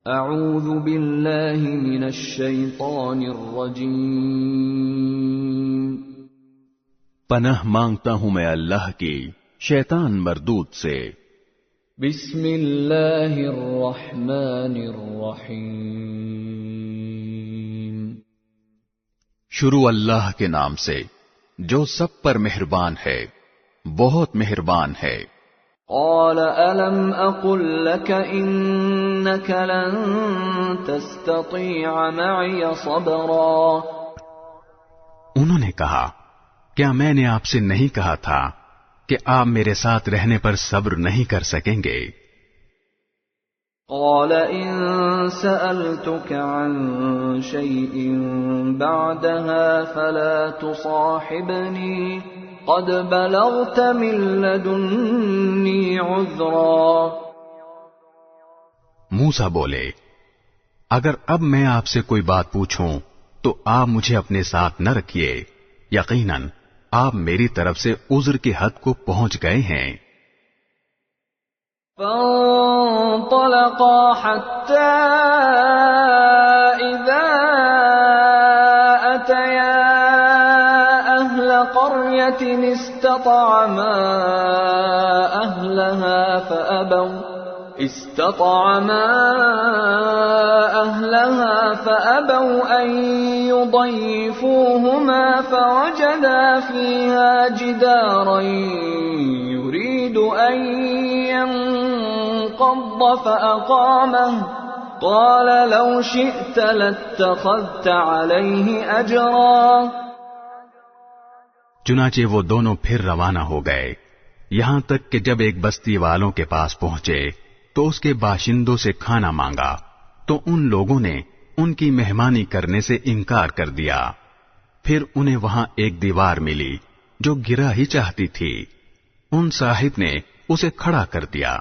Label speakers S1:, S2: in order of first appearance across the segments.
S1: اعوذ باللہ من الشیطان الرجیم،
S2: پناہ مانگتا ہوں میں اللہ کی شیطان مردود سے۔
S1: بسم اللہ الرحمن الرحیم،
S2: شروع اللہ کے نام سے جو سب پر مہربان ہے، بہت مہربان ہے۔
S1: قال الم اقل لك انك لن تستطيع معي صبرا،
S2: انہوں نے کہا کیا میں نے آپ سے نہیں کہا تھا کہ آپ میرے ساتھ رہنے پر صبر نہیں کر سکیں گے؟
S1: قال ان سألتك عن شيء بعدها فلا تصاحبني قد بلغت من لدني عذرا۔
S2: موسیٰ بولے اگر اب میں آپ سے کوئی بات پوچھوں تو آپ مجھے اپنے ساتھ نہ رکھیے، یقیناً آپ میری طرف سے عذر کی حد کو پہنچ گئے ہیں۔
S1: فانطلقا حتى إذا أتيا أهل قرية استطعما أهلها فأبوا أن يضيفوهما فوجدا فيها جدارا يريد أن ينقض فأقامه قال لو شئت لاتخذت عليه أجرا۔
S2: چنانچہ وہ دونوں پھر روانہ ہو گئے، یہاں تک کہ جب ایک بستی والوں کے پاس پہنچے تو اس کے باشندوں سے کھانا مانگا تو ان لوگوں نے ان کی مہمانی کرنے سے انکار کر دیا۔ پھر انہیں وہاں ایک دیوار ملی جو گرا ہی چاہتی تھی، ان صاحب نے اسے کھڑا کر دیا۔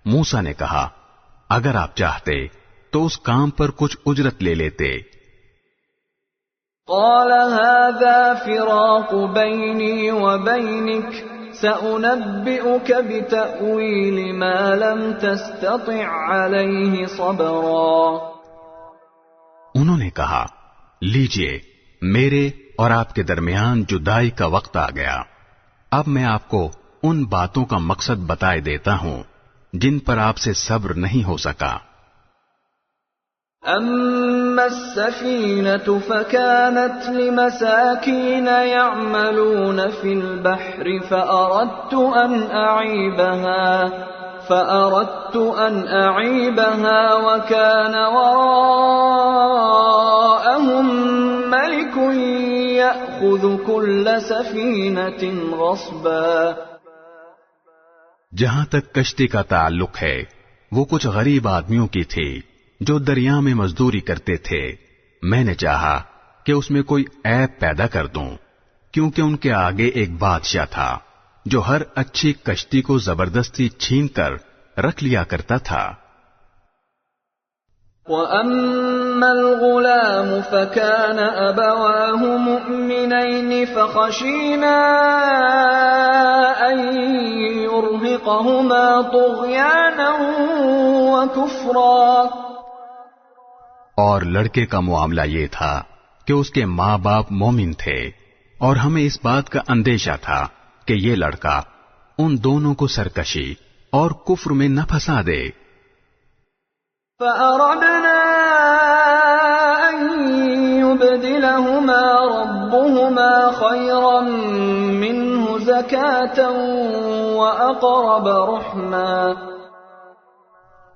S2: موسیٰ نے کہا اگر آپ چاہتے تو اس کام پر کچھ اجرت لے لیتے۔
S1: قال هذا فراق بيني وبينك سأنبئك بتأويل ما لم تستطع عليه صبرا۔
S2: انہوں نے کہا لیجئے میرے اور آپ کے درمیان جدائی کا وقت آ گیا، اب میں آپ کو ان باتوں کا مقصد بتائے دیتا ہوں جن پر آپ سے صبر نہیں ہو سکا۔
S1: أما السفينة فكانت لمساكين يعملون في البحر فأردت أن أعيبها وكان وراءهم ملك يأخذ كل سفينة غصبا۔
S2: جہاں تک کشتی کا تعلق ہے وہ کچھ غریب آدمیوں کی تھی جو دریا میں مزدوری کرتے تھے، میں نے چاہا کہ اس میں کوئی عیب پیدا کر دوں، کیونکہ ان کے آگے ایک بادشاہ تھا جو ہر اچھی کشتی کو زبردستی چھین کر رکھ لیا کرتا تھا۔
S1: وَأَمَّا الْغُلَامُ فَكَانَ أَبَوَاهُ مُؤْمِنَيْنِ فَخَشِينَا أَن يُرْهِقَهُمَا طُغْيَانًا وَكُفْرًا۔
S2: اور لڑکے کا معاملہ یہ تھا کہ اس کے ماں باپ مومن تھے اور ہمیں اس بات کا اندیشہ تھا کہ یہ لڑکا ان دونوں کو سرکشی اور کفر میں نہ پھنسا دے۔
S1: فَأَرَدْنَا أَن يُبْدِلَهُمَا رَبُّهُمَا خَيْرًا مِّنْهُ زَكَاةً وَأَقْرَبَ رُحْمًا۔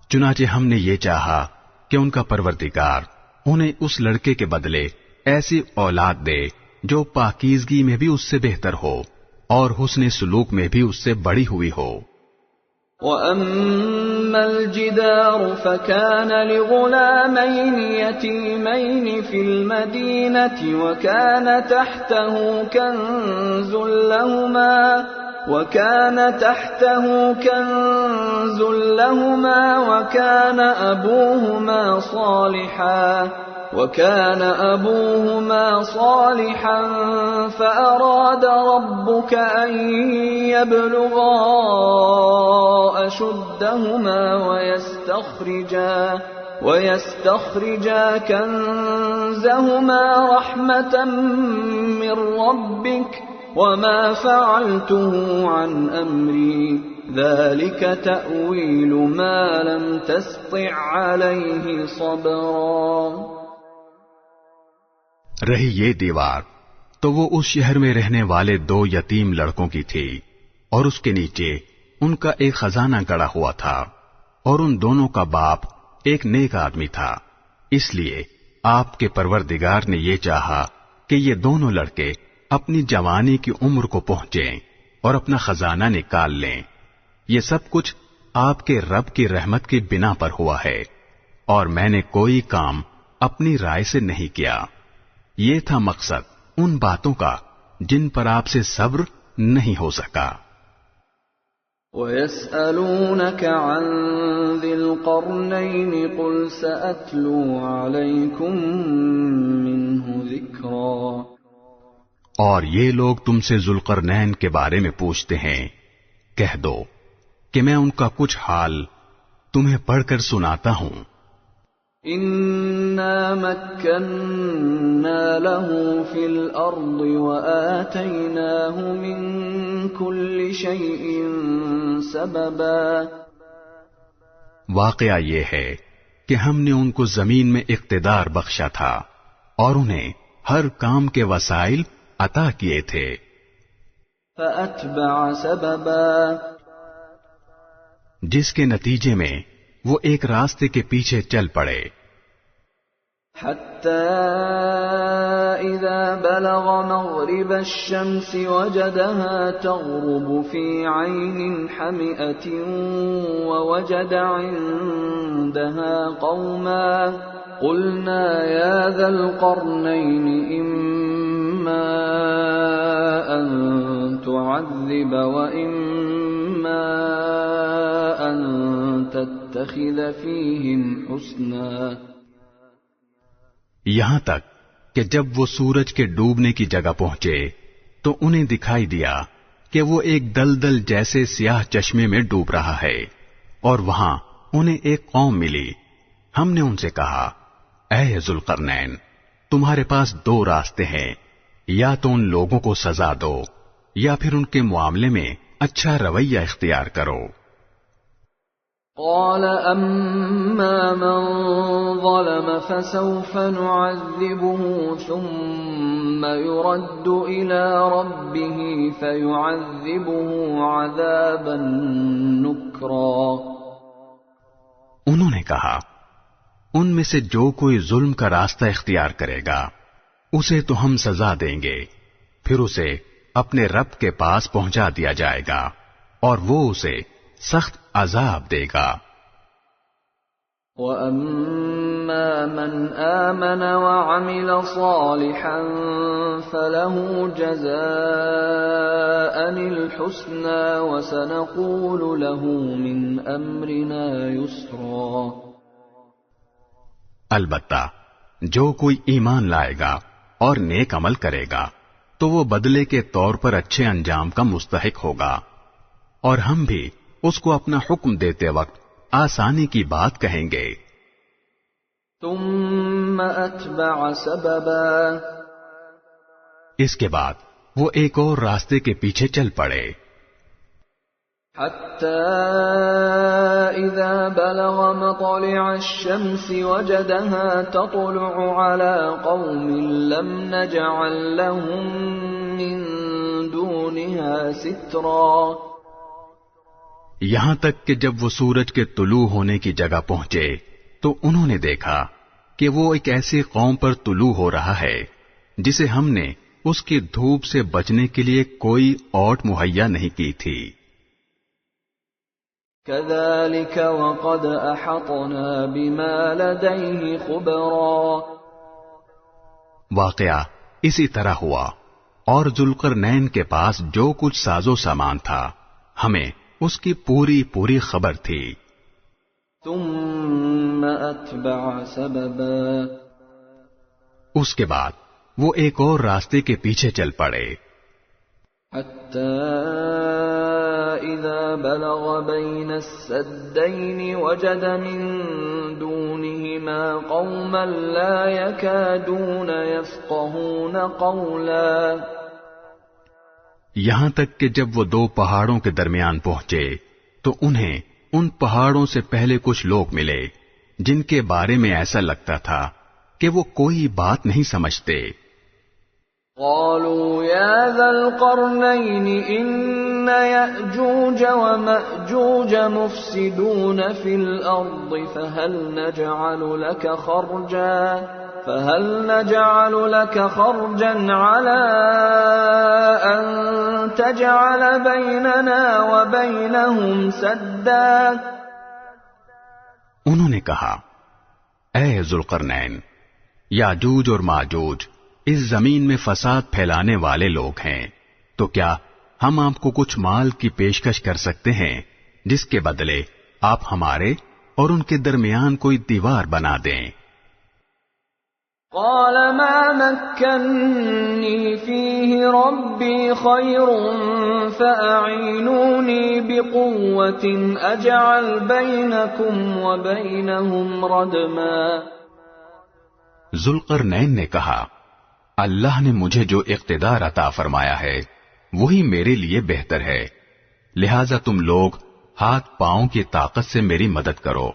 S2: چنانچہ ہم نے یہ چاہا کہ ان کا پروردگار انہیں اس لڑکے کے بدلے ایسی اولاد دے جو پاکیزگی میں بھی اس سے بہتر ہو اور حسن سلوک میں بھی اس سے بڑی ہوئی ہو۔
S1: وَأَمَّا الْجِدَارُ فَكَانَ لِغُلَامَيْنِ يَتِيمَيْنِ فِي الْمَدِينَةِ وَكَانَ تَحْتَهُ كَنْزٌ لَهُمَا وَكَانَ أَبُوهُمَا صَالِحًا فَأَرَادَ رَبُّكَ أَن يَبْلُغَا أَشُدَّهُمَا وَيَسْتَخْرِجَا كَنزَهُمَا رَحْمَةً مِّن رَّبِّكَ وَمَا فَعَلْتُهُ عَنْ أَمْرِي ذَلِكَ تَأْوِيلُ مَا لَمْ تَسْطِع عَلَيْهِ صَبْرًا۔
S2: رہی یہ دیوار تو وہ اس شہر میں رہنے والے 2 یتیم لڑکوں کی تھی، اور اس کے نیچے ان کا ایک خزانہ گڑا ہوا تھا، اور ان دونوں کا باپ ایک نیک آدمی تھا۔ اس لیے آپ کے پروردگار نے یہ چاہا کہ یہ دونوں لڑکے اپنی جوانی کی عمر کو پہنچیں اور اپنا خزانہ نکال لیں۔ یہ سب کچھ آپ کے رب کی رحمت کی بنا پر ہوا ہے، اور میں نے کوئی کام اپنی رائے سے نہیں کیا۔ یہ تھا مقصد ان باتوں کا جن پر آپ سے صبر نہیں ہو سکا۔
S1: وَيَسْأَلُونَكَ عَنْ ذِي الْقَرْنَيْنِ قُلْ سَأَتْلُو عَلَيْكُمْ مِنْهُ ذِكْرًا۔
S2: اور یہ لوگ تم سے ذوالقرنین کے بارے میں پوچھتے ہیں، کہہ دو کہ میں ان کا کچھ حال تمہیں پڑھ کر سناتا ہوں۔
S1: إِنَّا مَكَّنَّا لَهُ فِي الْأَرْضِ وَآتَيْنَاهُ مِنْ كُلِّ شَيْءٍ سَبَبًا۔
S2: واقعہ یہ ہے کہ ہم نے ان کو زمین میں اقتدار بخشا تھا اور انہیں ہر کام کے وسائل عطا کیے تھے۔
S1: فَأَتْبَعَ سَبَبًا،
S2: جس کے نتیجے میں وہ ایک راستے کے پیچھے چل پڑے۔
S1: حَتَّى إِذَا بَلَغَ مَغْرِبَ الشَّمْسِ وَجَدَهَا تَغْرُبُ فِي عَيْنٍ حَمِئَةٍ وَوَجَدَ عِندَهَا قَوْمًا قُلْنَا يَا ذَا الْقَرْنَيْنِ إِمَّا أَن تُعَذِّبَ وَإِمَّا أَن تَتَّخِذَ فِيهِمْ حُسْنًا۔
S2: یہاں تک کہ جب وہ سورج کے ڈوبنے کی جگہ پہنچے تو انہیں دکھائی دیا کہ وہ ایک دلدل جیسے سیاہ چشمے میں ڈوب رہا ہے، اور وہاں انہیں ایک قوم ملی۔ ہم نے ان سے کہا، اے ذوالقرنین، تمہارے پاس 2 راستے ہیں، یا تو ان لوگوں کو سزا دو یا پھر ان کے معاملے میں اچھا رویہ اختیار کرو۔
S1: قال أما من ظلم فسوف نعذبه ثم يرد إلى ربه فيعذبه عذابا نكرا۔
S2: انہوں نے کہا، ان میں سے جو کوئی ظلم کا راستہ اختیار کرے گا اسے تو ہم سزا دیں گے، پھر اسے اپنے رب کے پاس پہنچا دیا جائے گا اور وہ اسے سخت عذاب دے گا۔
S1: وَأَمَّا مَنْ آمَنَ وَعَمِلَ صَالِحًا فَلَهُ جَزَاءً الْحُسْنَى وَسَنَقُولُ لَهُ مِنْ أَمْرِنَا يُسْرًا۔
S2: البتہ جو کوئی ایمان لائے گا اور نیک عمل کرے گا تو وہ بدلے کے طور پر اچھے انجام کا مستحق ہوگا، اور ہم بھی اس کو اپنا حکم دیتے وقت آسانی کی بات کہیں گے۔
S1: ثم اتبع سببا،
S2: اس کے بعد وہ ایک اور راستے کے پیچھے چل پڑے۔
S1: حتى إذا بلغ مطلع الشمس وجدها تطلع على قوم لم نجعل لهم من دونها سترا۔
S2: یہاں تک کہ جب وہ سورج کے طلوع ہونے کی جگہ پہنچے تو انہوں نے دیکھا کہ وہ ایک ایسی قوم پر طلوع ہو رہا ہے جسے ہم نے اس کی دھوپ سے بچنے کے لیے کوئی اوٹ مہیا نہیں کی تھی۔
S1: كذلك وقد أحطنا بما لديه خبرا۔
S2: واقعہ اسی طرح ہوا، اور ذوالقرنین کے پاس جو کچھ ساز و سامان تھا ہمیں اس کی پوری پوری خبر تھی۔
S1: ثم اتبع سببا،
S2: اس کے بعد وہ ایک اور راستے کے پیچھے چل پڑے۔
S1: حتى إذا بلغ بين السدين وجد من دونهما فيهما قوما لا يكادون يفقهون قولا.
S2: یہاں تک کہ جب وہ دو پہاڑوں کے درمیان پہنچے تو انہیں ان پہاڑوں سے پہلے کچھ لوگ ملے جن کے بارے میں ایسا لگتا تھا کہ وہ کوئی بات نہیں سمجھتے.
S1: قالوا يا ذا القرنين إن يأجوج ومأجوج مفسدون في الأرض فهل نجعل لك خرجا على أن تجعل بيننا وبينهم سدا.
S2: انہوں نے کہا اے ذوالقرنین، یاجوج اور ماجوج اس زمین میں فساد پھیلانے والے لوگ ہیں، تو کیا ہم آپ کو کچھ مال کی پیشکش کر سکتے ہیں جس کے بدلے آپ ہمارے اور ان کے درمیان کوئی دیوار بنا دیں؟
S1: قال ما مكنني فيه ربي خير فأعينوني بقوة أجعل بينكم وبينهم ردما.
S2: ذوالقرنین نے کہا اللہ نے مجھے جو اقتدار عطا فرمایا ہے وہی میرے لیے بہتر ہے، لہذا تم لوگ ہاتھ پاؤں کی طاقت سے میری مدد کرو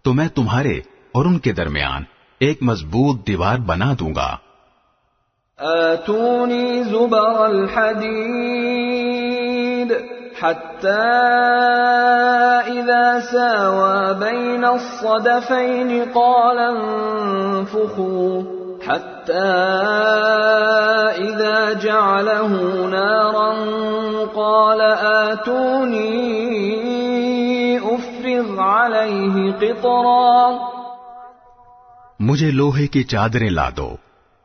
S2: تو میں تمہارے اور ان کے درمیان ایک مضبوط دیوار بنا دوں گا.
S1: آتونی زبر الحدید حتى إذا ساوى بين الصدفين قال انفخوا حتى إذا جعله نارا قال آتوني أفرغ عليه قطرا.
S2: مجھے لوہے کی چادریں لا دو،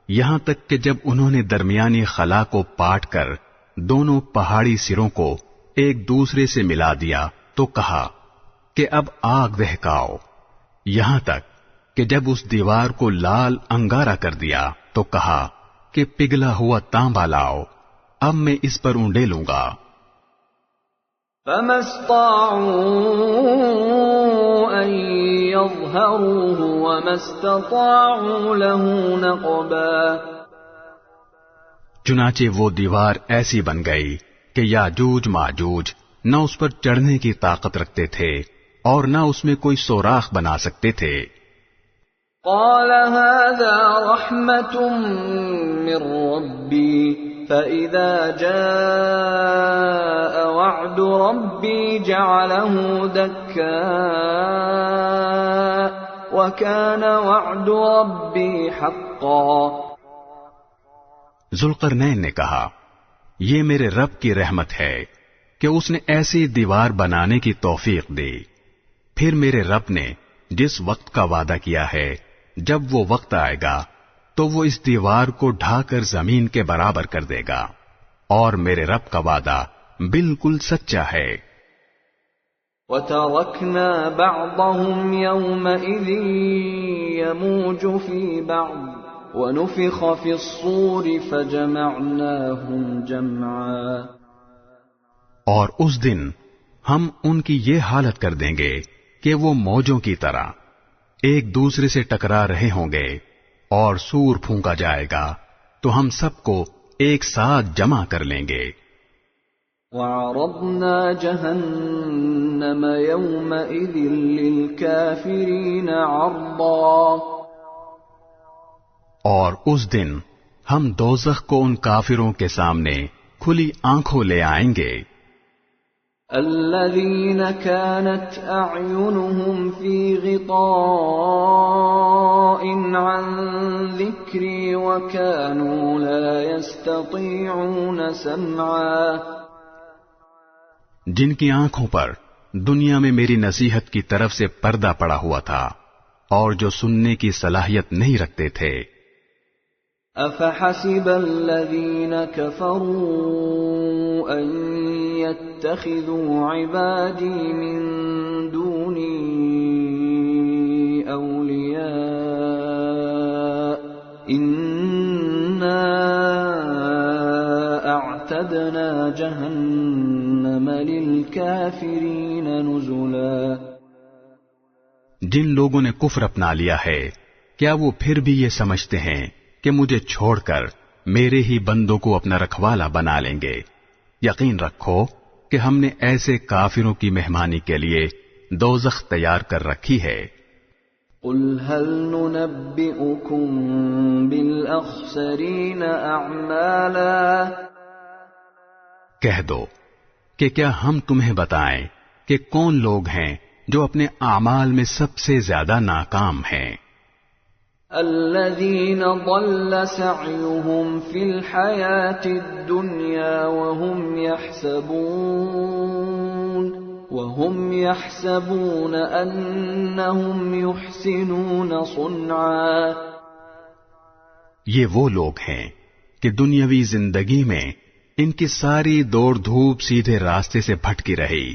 S2: یہاں تک کہ جب انہوں نے درمیانی خلا کو پاٹ کر دونوں پہاڑی سروں کو ایک دوسرے سے ملا دیا تو کہا کہ اب آگ بہکاؤ، یہاں تک کہ جب اس دیوار کو لال انگارہ کر دیا تو کہا کہ پگھلا ہوا تانبا لاؤ، اب میں اس پر اونڈے لوں گا.
S1: فما استطاعوا ان يظهروه وما استطاعوا له نقبا.
S2: چنانچہ وہ دیوار ایسی بن گئی کہ یاجوج ماجوج نہ اس پر چڑھنے کی طاقت رکھتے تھے اور نہ اس میں کوئی سوراخ بنا سکتے تھے.
S1: قال هذا رحمة من ربي فإذا جاء وعد ربي جعله دكاء وكان وعد ربي حقا.
S2: ذوالقرنین نے کہا یہ میرے رب کی رحمت ہے کہ اس نے ایسی دیوار بنانے کی توفیق دی، پھر میرے رب نے جس وقت کا وعدہ کیا ہے جب وہ وقت آئے گا تو وہ اس دیوار کو ڈھا کر زمین کے برابر کر دے گا، اور میرے رب کا وعدہ بالکل سچا ہے.
S1: وَتَرَكْنَا بَعْضَهُمْ يَوْمَئِذٍ يَمُوجُ فِي بَعْضٍ وَنُفِخَ فِي الصُّورِ فَجَمَعْنَاهُمْ جَمْعًا.
S2: اور اس دن ہم ان کی یہ حالت کر دیں گے کہ وہ موجوں کی طرح ایک دوسرے سے ٹکرا رہے ہوں گے، اور سور پھونکا جائے گا تو ہم سب کو ایک ساتھ جمع کر لیں گے.
S1: وَعَرَضْنَا جَهَنَّمَ يَوْمَئِذٍ لِلْكَافِرِينَ عَرْضًا.
S2: اور اس دن ہم دوزخ کو ان کافروں کے سامنے کھلی آنکھوں لے آئیں گے.
S1: الذين كانت أعينهم في غطاء عن ذكري وكانوا لا يستطيعون سمعا.
S2: جن کی آنکھوں پر دنیا میں میری نصیحت کی طرف سے پردہ پڑا ہوا تھا اور جو سننے کی صلاحیت نہیں رکھتے تھے.
S1: أفحسب الذين كفروا أن يتخذوا عبادي من دوني أولياء إنا أعتدنا جهنم للكافرين نزلا.
S2: جن لوگوں نے کفر اپنا لیا ہے کیا وہ پھر بھی یہ سمجھتے ہیں کہ مجھے چھوڑ کر میرے ہی بندوں کو اپنا رکھوالا بنا لیں گے؟ یقین رکھو کہ ہم نے ایسے کافروں کی مہمانی کے لیے دوزخ تیار کر رکھی ہے۔
S1: قل هل ننبئكم بالأخسرين أعمالا،
S2: کہہ دو کہ کیا ہم تمہیں بتائیں کہ کون لوگ ہیں جو اپنے اعمال میں سب سے زیادہ ناکام ہیں؟
S1: الذين ضل سعيهم في الحياة الدنيا وهم يحسبون أنهم يحسنون صنعا۔
S2: یہ وہ لوگ ہیں کہ دنیاوی زندگی میں ان کی ساری دوڑ دھوپ سیدھے راستے سے بھٹکی رہی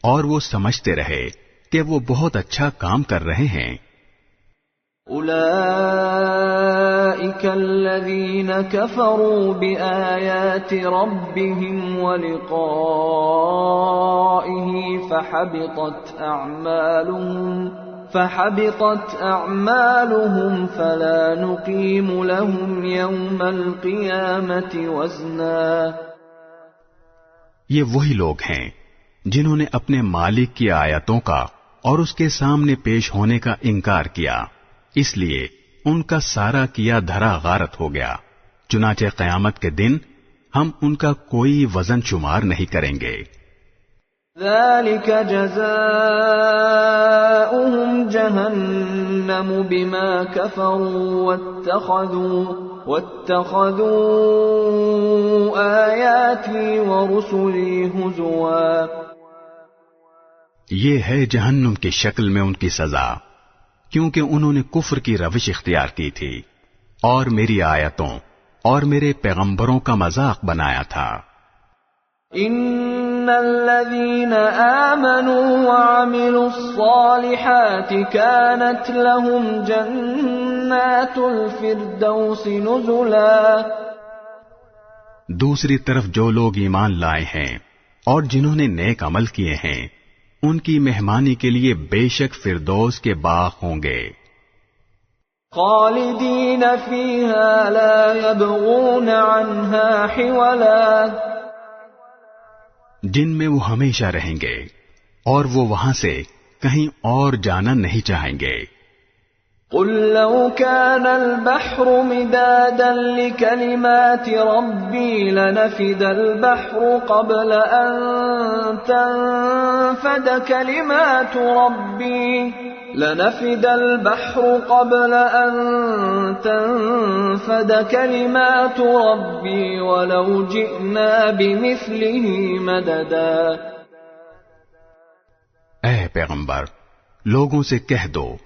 S2: اور وہ سمجھتے رہے کہ وہ بہت اچھا کام کر رہے ہیں۔
S1: أولئك الذين كفروا بآيات ربهم ولقائه فحبطت أعمالهم فلا نقيم لهم يوم القيامة وزنا۔
S2: یہ وہی لوگ ہیں جنہوں نے اپنے مالک کی آیتوں کا اور اس کے سامنے پیش ہونے کا انکار کیا، اس لیے ان کا سارا کیا دھرا غارت ہو گیا، چنانچہ قیامت کے دن ہم ان کا کوئی وزن شمار نہیں کریں گے۔
S1: ذلك جزاؤهم جهنم بما كفروا واتخذوا آياتي ورسلي هزوا۔
S2: یہ ہے جہنم کی شکل میں ان کی سزا، کیونکہ انہوں نے کفر کی روش اختیار کی تھی اور میری آیتوں اور میرے پیغمبروں کا مذاق بنایا تھا۔
S1: ان الذين آمنوا وعملوا الصالحات كانت لهم جنات الفردوس نزلا۔
S2: دوسری طرف جو لوگ ایمان لائے ہیں اور جنہوں نے نیک عمل کیے ہیں ان کی مہمانی کے لیے بے شک فردوس کے باغ ہوں گے،
S1: خالدین فیہا لا یبغون عنہا حولا،
S2: جن میں وہ ہمیشہ رہیں گے اور وہ وہاں سے کہیں اور جانا نہیں چاہیں گے۔
S1: قل لو كان البحر مدادا لكلمات ربي لنفد البحر قبل أن تنفد كلمات ربي ولو جئنا بمثله مددا۔
S2: اے پیغمبر، لوگوں سے کہہ دو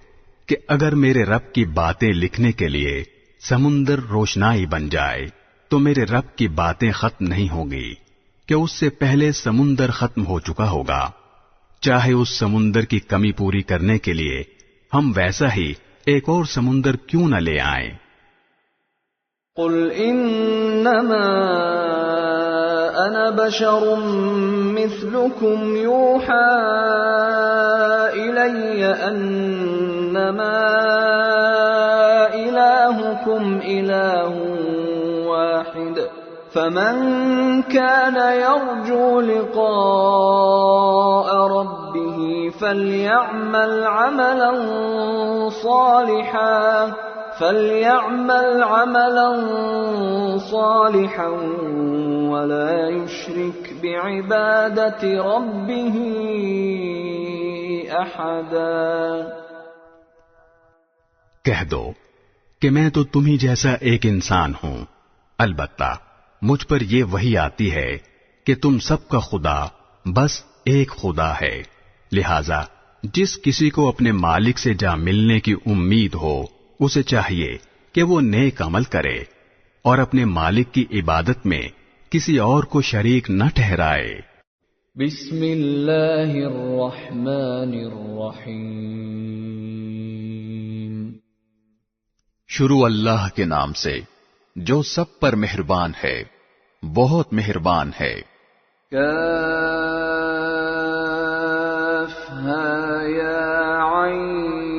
S2: کہ اگر میرے رب کی باتیں لکھنے کے لیے سمندر روشنائی بن جائے تو میرے رب کی باتیں ختم نہیں ہوں گی کہ اس سے پہلے سمندر ختم ہو چکا ہوگا، چاہے اس سمندر کی کمی پوری کرنے کے لیے ہم ویسا ہی ایک اور سمندر کیوں نہ لے آئیں۔
S1: قل انما انا بشر مثلكم يوحى الي انما الهكم اله واحد فمن كان يرجو لقاء ربه فليعمل عملا صالحا ولا يشرك بعبادة ربه أحدا۔
S2: کہہ دو کہ میں تو تمہیں جیسا ایک انسان ہوں، البتہ مجھ پر یہ وحی آتی ہے کہ تم سب کا خدا بس ایک خدا ہے، لہذا جس کسی کو اپنے مالک سے جا ملنے کی امید ہو اسے چاہیے کہ وہ نیک عمل کرے اور اپنے مالک کی عبادت میں کسی اور کو شریک نہ ٹھہرائے۔
S1: بسم اللہ الرحمن الرحیم۔
S2: شروع اللہ کے نام سے جو سب پر مہربان ہے، بہت مہربان ہے۔
S1: کافہا یا عین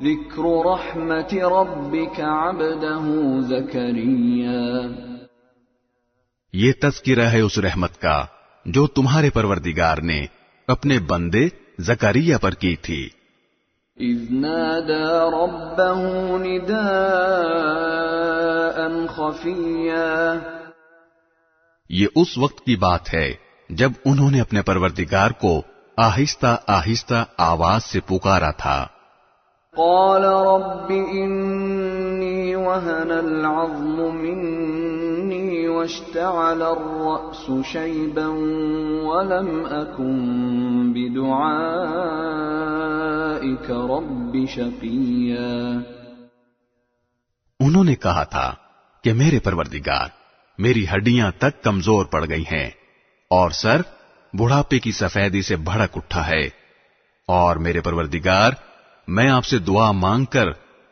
S1: ذکر رحمت ربک عبدہ زکریا،
S2: یہ تذکرہ ہے اس رحمت کا جو تمہارے پروردگار نے اپنے بندے زکریا پر کی تھی۔
S1: اذ نادى ربه نداء خفیا،
S2: یہ اس وقت کی بات ہے جب انہوں نے اپنے پروردگار کو آہستہ آہستہ آواز سے پکارا تھا۔
S1: قال رب انی وهن العظم منی واشتعل الرأس شیبا ولم اکن بدعائک رب شقیا۔
S2: انہوں نے کہا تھا کہ میرے پروردگار، میری ہڈیاں تک کمزور پڑ گئی ہیں اور سر بڑھاپے کی سفیدی سے بھڑک اٹھا ہے، اور میرے پروردگار میں آپ سے دعا مانگ کر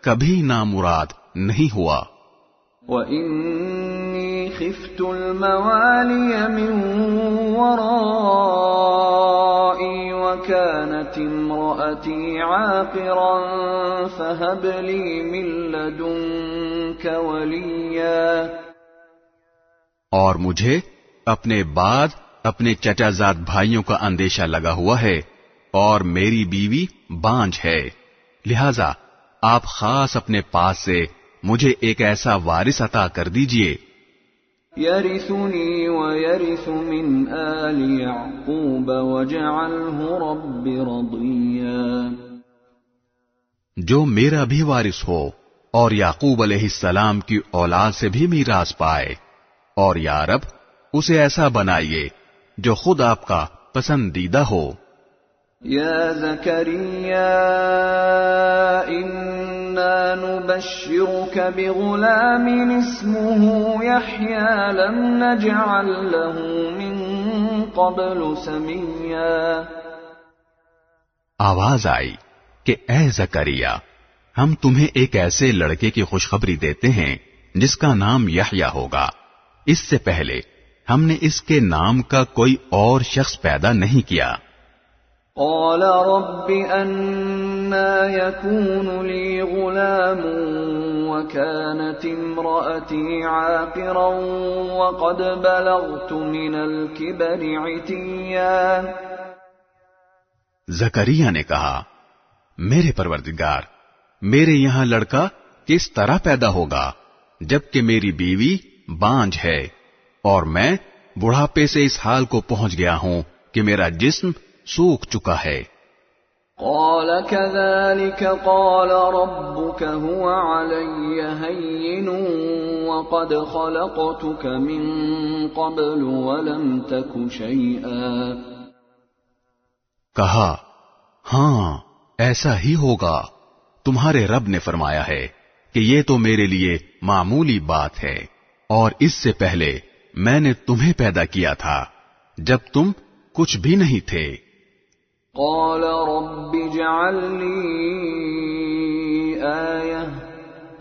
S2: کبھی نامراد نہیں ہوا۔
S1: وَإِنِّي خِفْتُ الْمَوَالِيَ مِنْ وَرَائِي وَكَانَتِ امْرَأَتِي عَاقِرًا فَهَبْ لِي مِن لَّدُنكَ وَلِيًّا،
S2: اور مجھے اپنے بعد اپنے چچا زاد بھائیوں کا اندیشہ لگا ہوا ہے، اور میری بیوی بانجھ ہے، لہذا آپ خاص اپنے پاس سے مجھے ایک ایسا وارث عطا کر دیجئے۔
S1: يَرِثُنِي وَيَرِثُ مِنْ آلِ يَعْقُوبَ وَاجْعَلْهُ رَبِّ رَضِيًّا،
S2: جو میرا بھی وارث ہو اور یعقوب علیہ السلام کی اولاد سے بھی میراث پائے، اور یا رب اسے ایسا بنائیے جو خود آپ کا پسندیدہ ہو۔
S1: یا زکریا انا نبشرک بغلام اسمه یحیی لم نجعل له من قبل سمیا۔
S2: آواز آئی کہ اے زکریا، ہم تمہیں ایک ایسے لڑکے کی خوشخبری دیتے ہیں جس کا نام یحییٰ ہوگا، اس سے پہلے ہم نے اس کے نام کا کوئی اور شخص پیدا نہیں کیا۔
S1: قال رب أنا يكون لي غلام وكانت امرأتي عاقرا وقد بلغت من الكبر عتيا۔
S2: زکریا نے کہا، میرے پروردگار، میرے یہاں لڑکا کس طرح پیدا ہوگا جبکہ میری بیوی بانجھ ہے اور میں بڑھاپے سے اس حال کو پہنچ گیا ہوں کہ میرا جسم سوکھ چکا ہے۔
S1: قال كذلك قال ربك هو علي هين وقد خلقتك من قبل ولم تك شيئا۔
S2: کہا، ہاں ایسا ہی ہوگا، تمہارے رب نے فرمایا ہے کہ یہ تو میرے لیے معمولی بات ہے، اور اس سے پہلے میں نے تمہیں پیدا کیا تھا جب تم کچھ بھی نہیں تھے۔
S1: قال رب اجعل لي آية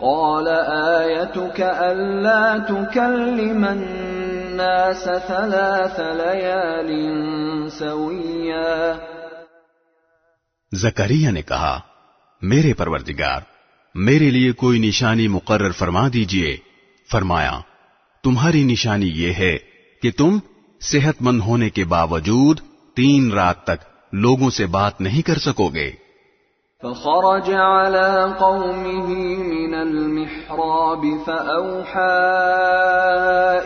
S1: قال آيتك ألا تكلم الناس 3 ليال سويا۔
S2: زکریا نے کہا، میرے پروردگار، میرے لیے کوئی نشانی مقرر فرما دیجئے۔ فرمایا، تمہاری نشانی یہ ہے کہ تم صحت مند ہونے کے باوجود 3 رات تک لوگوں سے بات نہیں کر سکو گے۔
S1: فخرج على قومه من المحراب فأوحى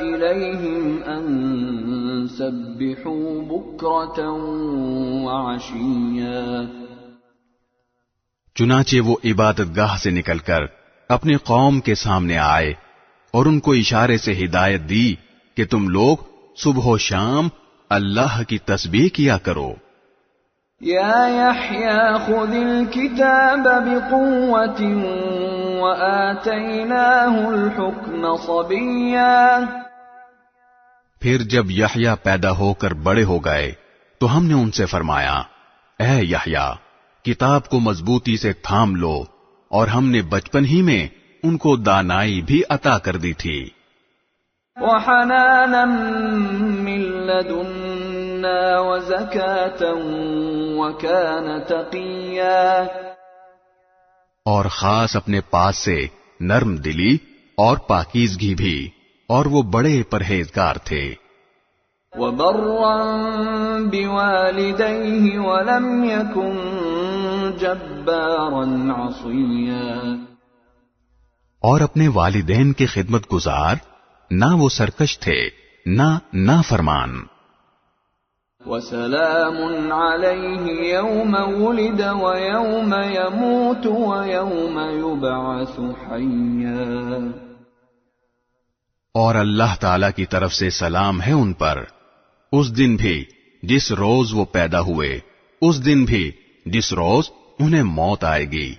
S1: إليهم أن سبحوا بكرة وعشيا۔
S2: چنانچہ وہ عبادت گاہ سے نکل کر اپنے قوم کے سامنے آئے اور ان کو اشارے سے ہدایت دی کہ تم لوگ صبح و شام اللہ کی تسبیح کیا کرو۔
S1: یا یحییٰ خذ الکتاب بقوة وآتیناہ الحکم صبیا۔
S2: پھر جب یحییٰ پیدا ہو کر بڑے ہو گئے تو ہم نے ان سے فرمایا، اے یحییٰ، کتاب کو مضبوطی سے تھام لو، اور ہم نے بچپن ہی میں ان کو دانائی بھی عطا کر دی تھی۔
S1: وحنانا من لدن وزكاة وكان تقيا،
S2: اور خاص اپنے پاس سے نرم دلی اور پاکیزگی بھی، اور وہ بڑے پرہیزگار تھے۔
S1: وبرا بوالديه ولم يكن جبارا عصيا،
S2: اور اپنے والدین کے خدمت گزار، نہ وہ سرکش تھے نہ نافرمان۔
S1: وسلام عليه يوم ولد ويوم يموت ويوم يبعث حيا،
S2: اور اللہ تعالی کی طرف سے سلام ہے ان پر، اس دن بھی جس روز وہ پیدا ہوئے، اس دن بھی جس روز انہیں موت آئے گی،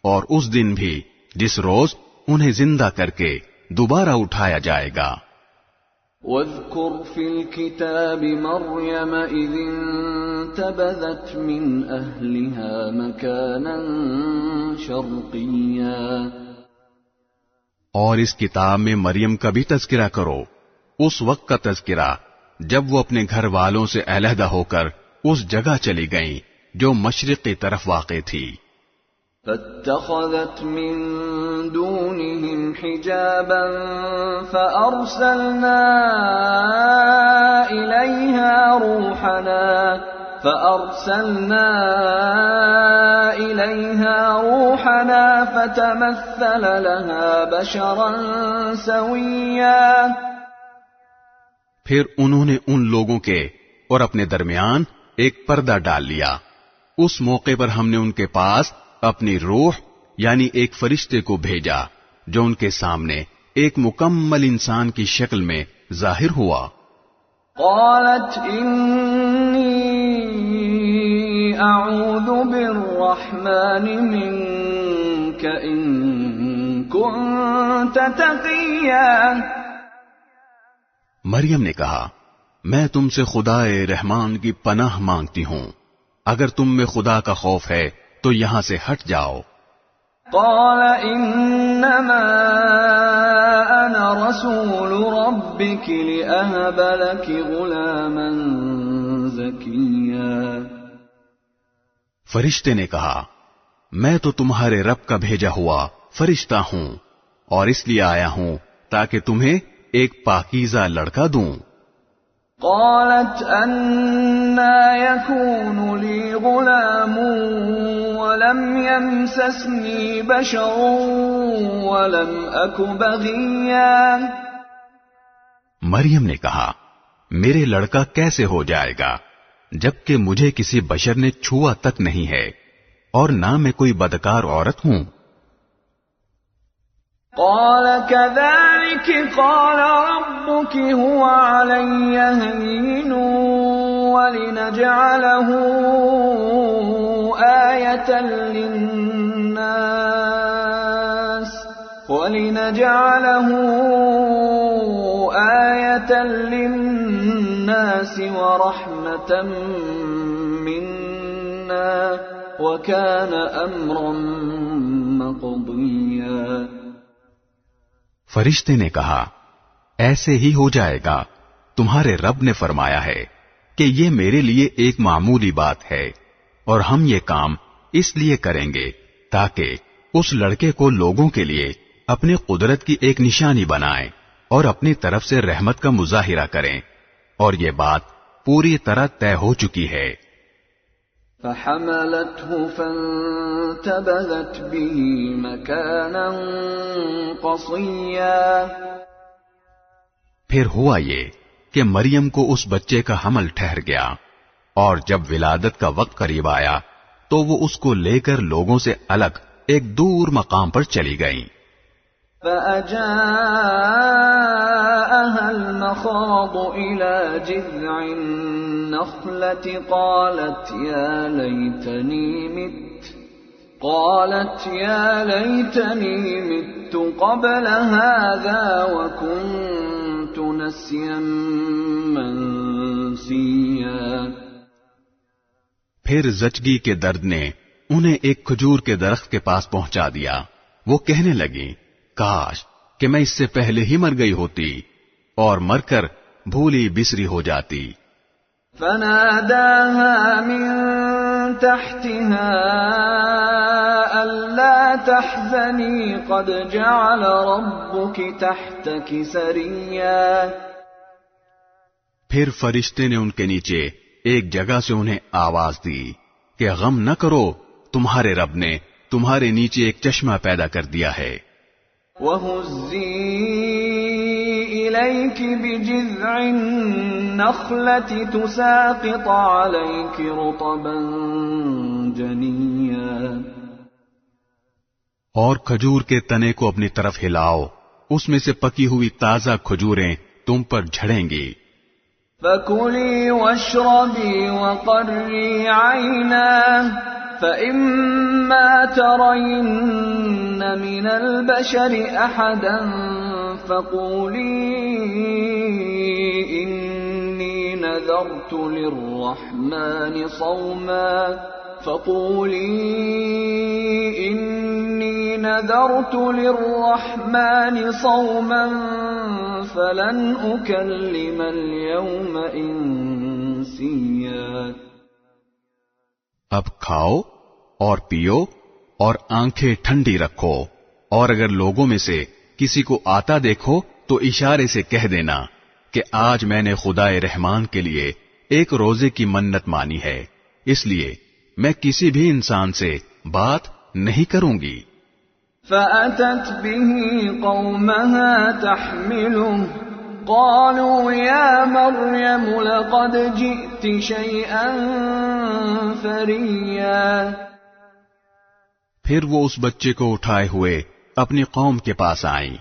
S2: اور اس دن بھی جس روز انہیں زندہ کر کے دوبارہ اٹھایا جائے گا۔
S1: واذكر في الكتاب مريم إذ انتبذت من أهلها مكانا شرقيا،
S2: اور اس کتاب میں مریم کا بھی تذکرہ کرو، اس وقت کا تذکرہ جب وہ اپنے گھر والوں سے علیحدہ ہو کر اس جگہ چلی گئیں جو مشرق کی طرف واقع تھی۔
S1: فاتخذت من دونهم حجابا فأرسلنا إليها روحنا فتمثل لها بشرا سويا،
S2: پھر انہوں نے ان لوگوں کے اور اپنے درمیان ایک پردہ ڈال لیا۔ اس موقع پر ہم نے ان کے پاس اپنی روح یعنی ایک فرشتے کو بھیجا جو ان کے سامنے ایک مکمل انسان کی شکل میں ظاہر ہوا۔
S1: قالت انی اعوذ بالرحمن منک ان کنت تقیا،
S2: مریم نے کہا، میں تم سے خدا رحمان کی پناہ مانگتی ہوں، اگر تم میں خدا کا خوف ہے تو یہاں سے ہٹ جاؤ۔
S1: قال انما انا رسول ربك لأهب لك غلاما زكيا،
S2: فرشتے نے کہا، میں تو تمہارے رب کا بھیجا ہوا فرشتہ ہوں، اور اس لیے آیا ہوں تاکہ تمہیں ایک پاکیزہ لڑکا دوں۔
S1: قالت أَنَّى يَكُونُ لِي غُلَامٌ وَلَمْ يَمْسَسْنِي بَشَرٌ وَلَمْ أَكُ بَغِيًّا،
S2: مریم نے کہا، میرے لڑکا کیسے ہو جائے گا جبکہ مجھے کسی بشر نے چھوا تک نہیں ہے اور نہ میں کوئی بدکار عورت ہوں۔
S1: قال كذلك قال ربك هو علي هين ولنجعله آية للناس ورحمة منا وكان أمرا مقضيا۔
S2: فرشتے نے کہا، ایسے ہی ہو جائے گا، تمہارے رب نے فرمایا ہے کہ یہ میرے لیے ایک معمولی بات ہے، اور ہم یہ کام اس لیے کریں گے تاکہ اس لڑکے کو لوگوں کے لیے اپنی قدرت کی ایک نشانی بنائیں اور اپنی طرف سے رحمت کا مظاہرہ کریں، اور یہ بات پوری طرح طے ہو چکی ہے۔
S1: فحملته فانتبذت به مكانا قصيا،
S2: پھر ہوا یہ کہ مریم کو اس بچے کا حمل ٹھہر گیا، اور جب ولادت کا وقت قریب آیا تو وہ اس کو لے کر لوگوں سے الگ ایک دور مقام پر چلی گئیں۔
S1: فأجاءها المخاض إلى جذع النخلة قالت يا ليتني مت قبل هذا وكنت نسيا منسيا،
S2: پھر زچگی کے درد نے انہیں ایک کھجور کے درخت کے پاس پہنچا دیا۔ وہ کہنے لگی، کاش کہ میں اس سے پہلے ہی مر گئی ہوتی اور مر کر بھولی بسری ہو جاتی۔
S1: فناداها من تحتها ألا تحزني قد جعل ربك تحتك سريا.
S2: پھر فرشتے نے ان کے نیچے ایک جگہ سے انہیں آواز دی کہ غم نہ کرو، تمہارے رب نے تمہارے نیچے ایک چشمہ پیدا کر دیا ہے.
S1: وَهُزِّي إِلَيْكِ بِجِذْعِ النَّخْلَةِ تُسَاقِطْ عَلَيْكِ رُطَبًا جَنِيًّا.
S2: اور کھجور کے تنے کو اپنی طرف ہلاؤ، اس میں سے پکی ہوئی تازہ کھجوریں تم پر جھڑیں گی.
S1: فَكُلِي وَاشْرَبِي وَقَرِّي عَيْنًا فَإِمَّا تَرَيِنَّ مِنَ الْبَشَرِ أَحَدًا فَقُولِي إِنِّي نَذَرْتُ لِلرَّحْمَنِ صَوْمًا فَلَنْ أُكَلِّمَ الْيَوْمَ إِنسِيًّا.
S2: اب کھاؤ اور پیو اور آنکھیں ٹھنڈی رکھو، اور اگر لوگوں میں سے کسی کو آتا دیکھو تو اشارے سے کہہ دینا کہ آج میں نے خدائے رحمان کے لیے ایک روزے کی منت مانی ہے، اس لیے میں کسی بھی انسان سے بات نہیں کروں گی.
S1: فَأَتَتْ بِهِ قَوْمَهَا تَحْمِلُهُ قَالُوا يَا مَرْيَمُ لَقَدْ جِئْتِ شَيْئًا فَرِيًّا.
S2: پھر وہ اس بچے کو اٹھائے ہوئے اپنی قوم کے پاس آئیں.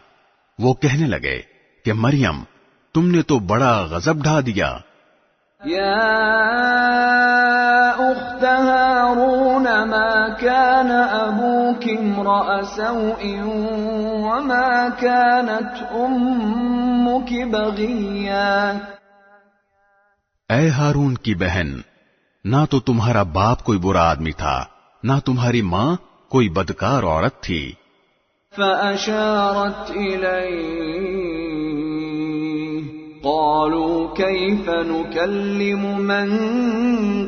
S2: وہ کہنے لگے کہ مریم، تم نے تو بڑا غضب ڈھا دیا.
S1: يَا أُخْتَ هَارُونَ مَا كَانَ أَبُوكِ امْرَأَ سَوْءٍ وَمَا كَانَتْ أُمُّكِ بَغِيًّا.
S2: اے ہارون کی بہن، نہ تو تمہارا باپ کوئی برا آدمی تھا، نہ تمہاری ماں کوئی بدکار عورت تھی.
S1: فَأَشَارَتْ إِلَيْهِ قَالُوا كَيْفَ نُكَلِّمُ مَنْ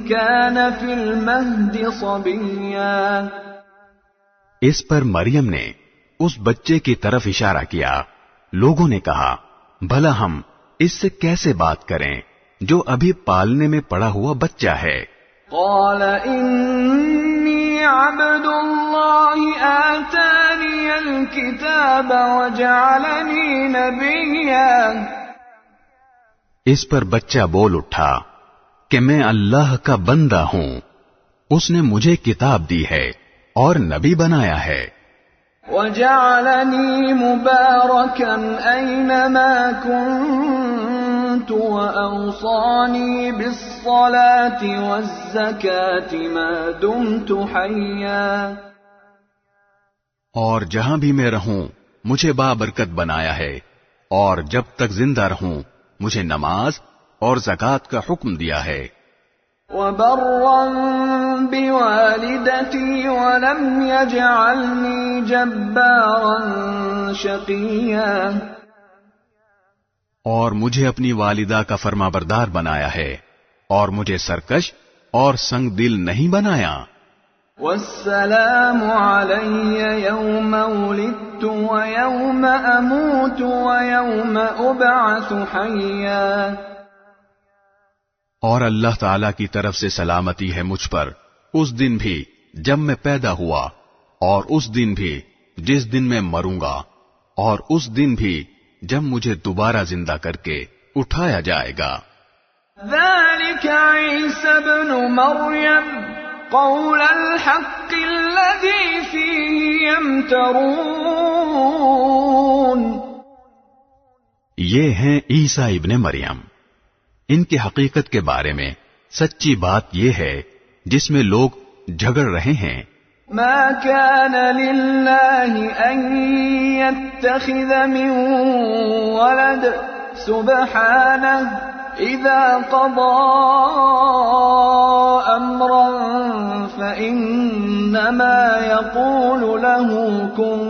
S1: كَانَ فِي الْمَهْدِ صَبِيًّا.
S2: اس پر مریم نے اس بچے کی طرف اشارہ کیا. لوگوں نے کہا، بھلا ہم اس سے کیسے بات کریں جو ابھی پالنے میں پڑا ہوا بچہ ہے.
S1: قَالَ إِنِّي عَبْدُ اللَّهِ آتَانِيَ الْكِتَابَ وَجَعَلَنِي نَبِيًّا.
S2: اس پر بچہ بول اٹھا کہ میں اللہ کا بندہ ہوں، اس نے مجھے کتاب دی ہے اور نبی بنایا ہے.
S1: وَجَعَلَنِي مُبَارَكًا أَيْنَمَا كُنتُ وَأَوْصَانِي بِالصَّلَاةِ وَالزَّكَاةِ مَا دُمْتُ حَيًّا.
S2: اور جہاں بھی میں رہوں مجھے بابرکت بنایا ہے، اور جب تک زندہ رہوں مجھے نماز اور زکوٰۃ کا حکم دیا ہے.
S1: وَبَرًّا بِوَالِدَتِي وَلَمْ يَجْعَلْنِي جَبَّارًا شَقِيًّا.
S2: اور مجھے اپنی والدہ کا فرما بردار بنایا ہے، اور مجھے سرکش اور سنگ دل نہیں بنایا.
S1: وَالسَّلَامُ عَلَيَّ يَوْمَ وُلِدتُّ وَيَوْمَ أَمُوتُ وَيَوْمَ أُبْعَثُ حَيًّا.
S2: اور اللہ تعالی کی طرف سے سلامتی ہے مجھ پر اس دن بھی جب میں پیدا ہوا، اور اس دن بھی جس دن میں مروں گا، اور اس دن بھی جب مجھے دوبارہ زندہ کر کے اٹھایا جائے گا.
S1: ذَلِكَ عِيسَى ابْنُ مَرْيَمَ قَوْلَ الْحَقِّ الَّذِي فِيهِ يَمْتَرُونَ.
S2: یہ ہیں عیسیٰ ابن مریم. ان کی حقیقت کے بارے میں سچی بات یہ ہے جس میں لوگ جھگڑ رہے ہیں.
S1: ما كان لله أن يتخذ من ولد سبحانه إذا قضى أمرا فإنما يقول له كن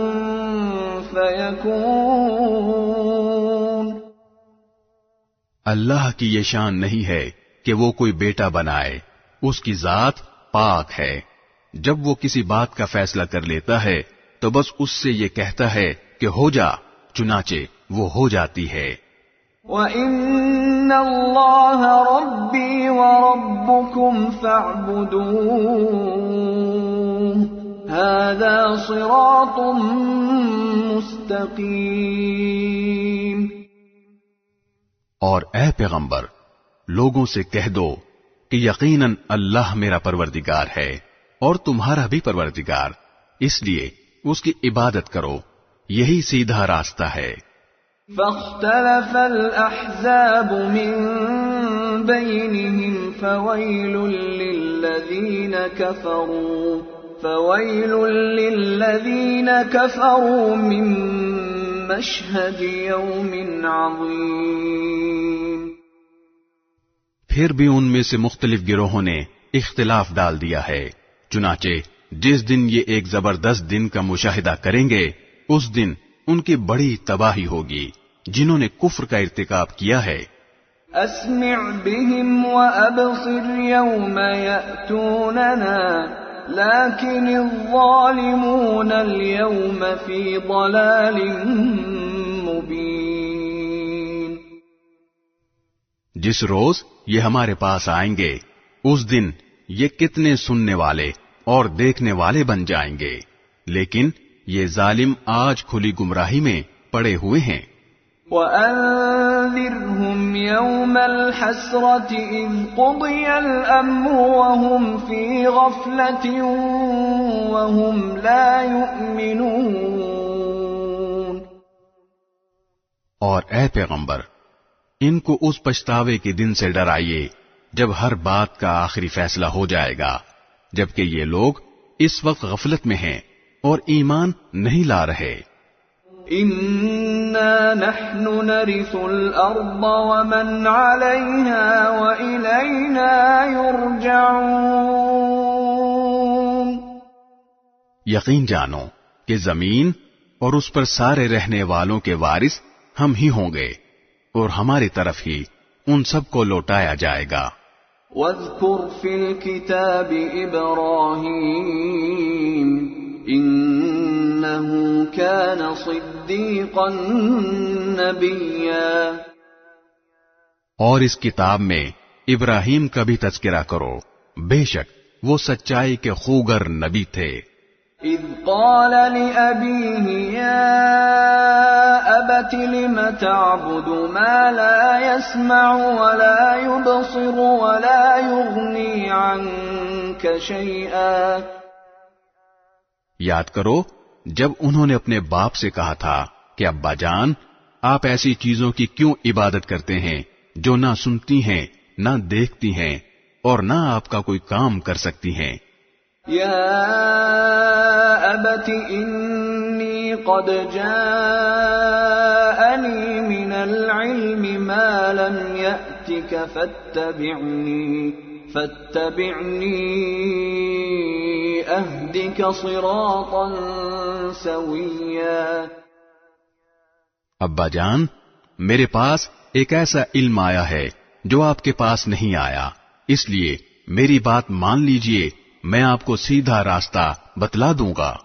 S1: فيكون.
S2: اللہ کی یہ شان نہیں ہے کہ وہ کوئی بیٹا بنائے، اس کی ذات پاک ہے۔ جب وہ کسی بات کا فیصلہ کر لیتا ہے تو بس اس سے یہ کہتا ہے کہ ہو جا، چنانچہ وہ ہو جاتی ہے۔
S1: وَإِنَّ اللَّهَ رَبِّي وَرَبُّكُمْ فَاعْبُدُوهُ هَذَا صِرَاطٌ مُسْتَقِيمٌ۔
S2: اور اے پیغمبر، لوگوں سے کہہ دو کہ یقیناً اللہ میرا پروردگار ہے اور تمہارا بھی پروردگار، اس لیے اس کی عبادت کرو، یہی سیدھا راستہ ہے۔
S1: فاختلف الأحزاب من بينهم فويل للذين كفروا من مشهد يوم عظيم۔
S2: پھر بھی ان میں سے مختلف گروہوں نے اختلاف ڈال دیا ہے، چنانچہ جس دن یہ ایک زبردست دن کا مشاہدہ کریں گے اس دن ان کی بڑی تباہی ہوگی جنہوں نے کفر کا ارتکاب کیا ہے۔
S1: اسمع بهم وابصر يوم يأتوننا لكن الظالمون اليوم في ضلال مبين۔
S2: جس روز یہ ہمارے پاس آئیں گے اس دن یہ کتنے سننے والے اور دیکھنے والے بن جائیں گے، لیکن یہ ظالم آج کھلی گمراہی میں پڑے ہوئے ہیں۔
S1: وَأَنذِرْهُمْ يَوْمَ الْحَسْرَةِ إِذْ قُضِيَ الْأَمْرُ وَهُمْ فِي غَفْلَةٍ وَهُمْ لَا يُؤْمِنُونَ۔
S2: اور اے پیغمبر، ان کو اس پچھتاوے کے دن سے ڈرائیے جب ہر بات کا آخری فیصلہ ہو جائے گا، جبکہ یہ لوگ اس وقت غفلت میں ہیں اور ایمان نہیں لا رہے۔
S1: إِنَّا نَحْنُ نَرِثُ الْأَرْضَ وَمَنْ عَلَيْهَا وَإِلَيْنَا يُرْجَعُونَ۔
S2: یقین جانو کہ زمین اور اس پر سارے رہنے والوں کے وارث ہم ہی ہوں گے اور ہماری طرف ہی ان سب کو لوٹایا جائے گا۔
S1: وَاذْكُرْ فِي الْكِتَابِ إِبْرَاهِيمَ إِنَّهُ كَانَ صِدِّيقًا نَبِيًّا۔
S2: اور اس کتاب میں ابراہیم کا بھی تذکرہ کرو، بے شک وہ سچائی کے خوگر نبی تھے۔
S1: إِذْ قَالَ لِأَبِيهِ يَا أَبَتِ لِمَ تَعْبُدُ مَا لَا يَسْمَعُ وَلَا يُبْصِرُ وَلَا يُغْنِي عَنكَ شَيْئًا۔
S2: یاد کرو جب انہوں نے اپنے باپ سے کہا تھا کہ ابا جان، آپ ایسی چیزوں کی کیوں عبادت کرتے ہیں جو نہ سنتی ہیں، نہ دیکھتی ہیں اور نہ آپ کا کوئی کام کر سکتی ہیں۔
S1: يَا أَبَتِ إِنِّي قَدْ جَاءَنِي مِنَ الْعِلْمِ مَا لَمْ يَأْتِكَ فَاتَّبِعْنِي أَهْدِكَ صِرَاطًا سَوِيًّا۔
S2: ابا جان، میرے پاس ایک ایسا علم آیا ہے جو آپ کے پاس نہیں آیا، اس لیے میری بات مان لیجئے، میں آپ کو سیدھا راستہ بتلا دوں گا۔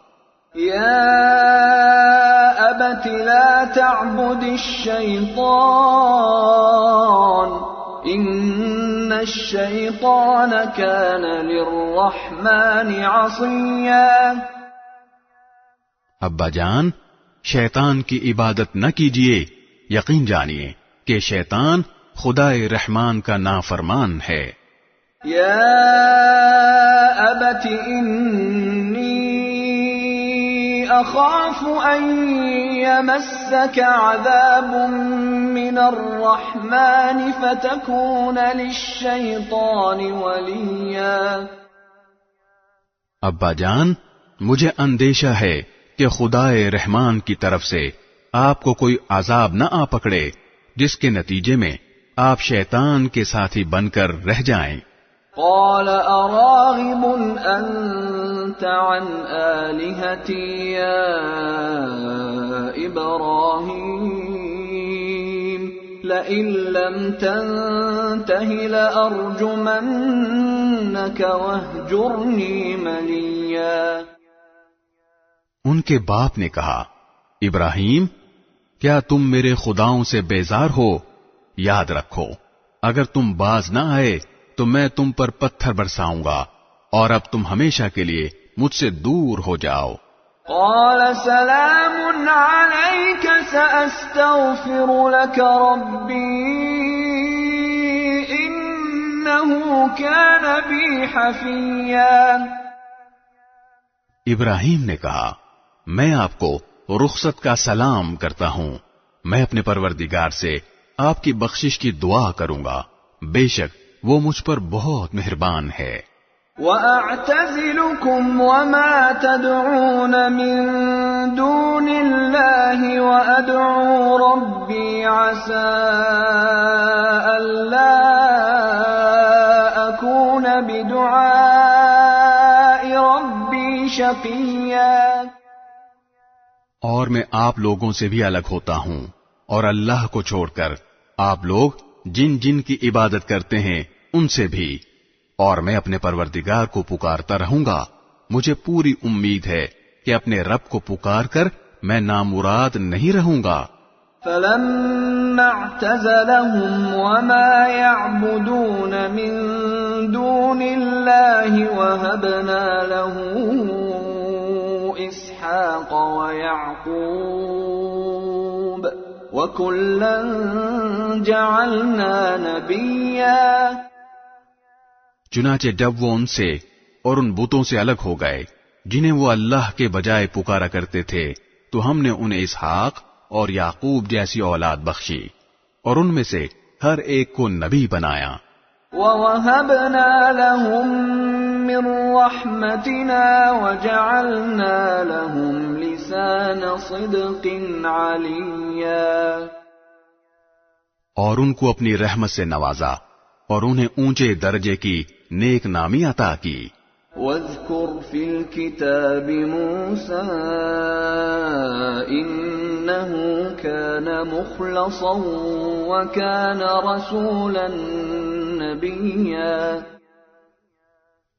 S1: يَا أَبَتِ لَا تَعْبُدِ الشَّيْطَانَ إِنَّ الشَّيْطَانَ كَانَ لِلرَّحْمَنِ عَصِيًّا۔
S2: ابا جان، شیطان کی عبادت نہ کیجیے، یقین جانیے کہ شیطان خدائے رحمان کا نافرمان ہے۔
S1: يَا أَبَتِ إِنِّي أَخَافُ أَن يَمَسَّكَ عَذَابٌ مِّنَ الرَّحْمَنِ فَتَكُونَ لِلشَّيْطَانِ وَلِيًّا۔
S2: ابا جان، مجھے اندیشہ ہے کہ خدائے رحمان کی طرف سے آپ کو کوئی عذاب نہ آ پکڑے جس کے نتیجے میں آپ شیطان کے ساتھی بن کر رہ جائیں۔
S1: قال أراغب أنت عن آلهتي يا إبراهيم لئن لم تنته لأرجمنك واهجرني مليا۔
S2: ان کے باپ نے کہا، ابراہیم کیا تم میرے خداؤں سے بیزار ہو؟ یاد رکھو اگر تم باز نہ آئے تو میں تم پر پتھر برساؤں گا اور اب تم ہمیشہ کے لیے مجھ سے دور ہو جاؤ۔
S1: قال سلام عليك سأستغفر لك ربي إنه كان بي حفيا۔
S2: ابراہیم نے کہا، میں آپ کو رخصت کا سلام کرتا ہوں، میں اپنے پروردگار سے آپ کی بخشش کی دعا کروں گا، بے شک وہ مجھ پر بہت مہربان ہے۔
S1: وَأَعْتَزِلُكُمْ وَمَا تَدْعُونَ مِن دُونِ اللَّهِ وَأَدْعُو رَبِّي عَسَىٰ أَلَّا أَكُونَ بِدُعَاءِ رَبِّي شَقِيًّا۔
S2: اور میں آپ لوگوں سے بھی الگ ہوتا ہوں اور اللہ کو چھوڑ کر آپ لوگ جن جن کی عبادت کرتے ہیں ان سے بھی، اور میں اپنے پروردگار کو پکارتا رہوں گا، مجھے پوری امید ہے کہ اپنے رب کو پکار کر میں نامراد نہیں رہوں گا۔
S1: فَلَمَّا اعْتَزَلَهُمْ وَمَا يَعْبُدُونَ مِن دُونِ اللَّهِ وَهَبْنَا لَهُ إِسْحَاقَ وَيَعْقُوبَ وَكُلًّا جَعَلْنَا نَبِيًّا۔
S2: چنانچہ جب وہ ان سے اور ان بتوں سے الگ ہو گئے جنہیں وہ اللہ کے بجائے پکارا کرتے تھے تو ہم نے انہیں اسحاق اور یعقوب جیسی اولاد بخشی اور ان میں سے ہر ایک کو نبی بنایا۔
S1: وَوَهَبْنَا لَهُم مِّن رَّحْمَتِنَا وَجَعَلْنَا لَهُمْ لِسَانَ صِدْقٍ عَلِيًّا۔
S2: اور ان کو اپنی رحمت سے نوازا اور انہیں اونچے درجے کی نیک نامی عطا کی۔
S1: وَاذْكُرْ فِي الْكِتَابِ مُوسَىٰ إِنَّهُ كَانَ مُخْلَصًا وَكَانَ رَسُولًا نَبِيًّا۔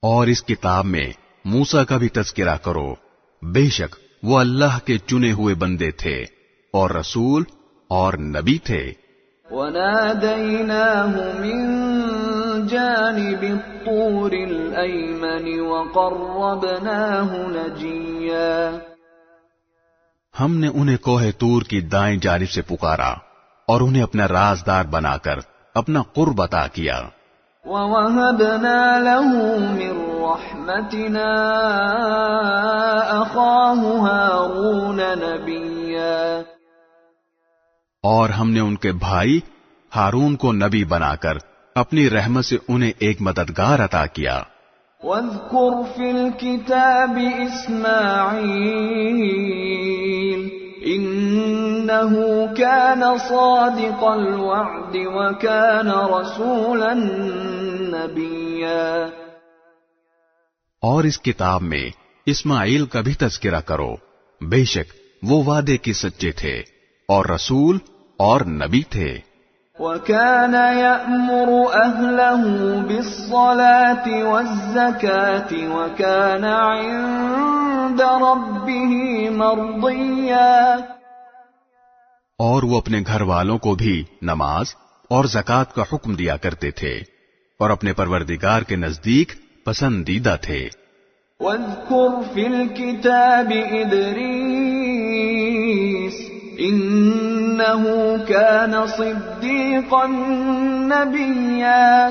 S2: اور اس کتاب میں موسیٰ کا بھی تذکرہ کرو، بے شک وہ اللہ کے چنے ہوئے بندے تھے اور رسول اور نبی تھے۔
S1: وَنَادَيْنَاهُ مِن جَانِبِ الطُّورِ الْأَيْمَنِ وَقَرَّبْنَاهُ نَجِيًّا۔
S2: ہم نے انہیں کوہ طور کی دائیں جانب سے پکارا اور انہیں اپنا رازدار بنا کر اپنا قرب عطا کیا۔
S1: وَوَهَبْنَا لَهُ مِن رَّحْمَتِنَا أَخَاهُ هَارُونَ نَبِيًّا۔
S2: اور ہم نے ان کے بھائی ہارون کو نبی بنا کر اپنی رحمت سے انہیں ایک مددگار عطا کیا۔
S1: وَاذْكُرْ فِي الْكِتَابِ إِسْمَاعِيلَ إِنَّهُ كَانَ صَادِقَ الْوَعْدِ وَكَانَ رَسُولًا نَبِيًّا۔
S2: اور اس کتاب میں اسماعیل کا بھی تذکرہ کرو، بے شک وہ وعدے کے سچے تھے اور رسول اور نبی تھے۔
S1: وَكَانَ يَأْمُرُ أَهْلَهُ بِالصَّلَاةِ وَالزَّكَاةِ وَكَانَ عِندَ رَبِّهِ مَرْضِيًّا۔
S2: اور وہ اپنے گھر والوں کو بھی نماز اور زکوٰۃ کا حکم دیا کرتے تھے اور اپنے پروردگار کے نزدیک پسندیدہ تھے۔
S1: وَاذْكُرْ فِي الْكِتَابِ إِدْرِيسَ إِنَّهُ كَانَ صِدِّيقًا نَبِيًّا۔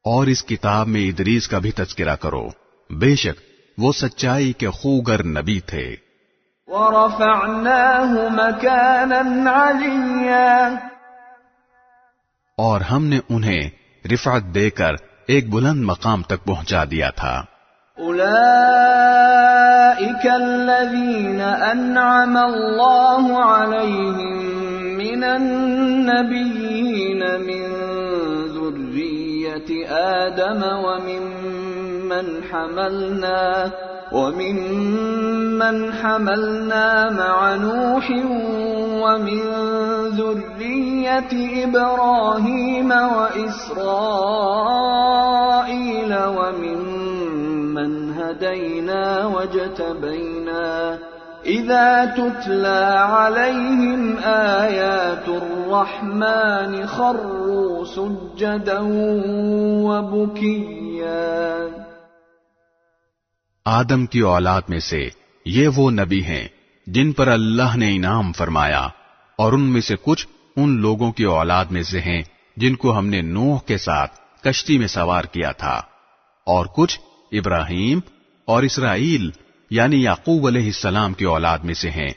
S2: اور اس کتاب میں ادریس کا بھی تذکرہ کرو، بے شک وہ سچائی کے خوگر نبی تھے۔
S1: وَرَفَعْنَاهُ مَكَانًا عَلِيًّا۔
S2: اور ہم نے انہیں رفعت دے کر ایک بلند مقام تک پہنچا دیا تھا۔
S1: أُولَئِكَ الَّذِينَ أَنْعَمَ اللَّهُ عَلَيْهِمْ مِنَ النَّبِيِّينَ مِن ذُرِّيَّةِ آدَمَ وَمِمَّنْ حَمَلْنَا مَعَ نُوحٍ وَمِن ذرية إبراهيم وإسرائيل وممن هدينا واجتبينا إذا تتلى عليهم آيات الرحمن خروا سجدا وبكيا۔
S2: آدم کی اولاد میں سے یہ وہ نبی ہیں جن پر اللہ نے انعام فرمایا، اور ان میں سے کچھ ان لوگوں کی اولاد میں سے ہیں جن کو ہم نے نوح کے ساتھ کشتی میں سوار کیا تھا، اور کچھ ابراہیم اور اسرائیل یعنی یعقوب علیہ السلام کی اولاد میں سے ہیں،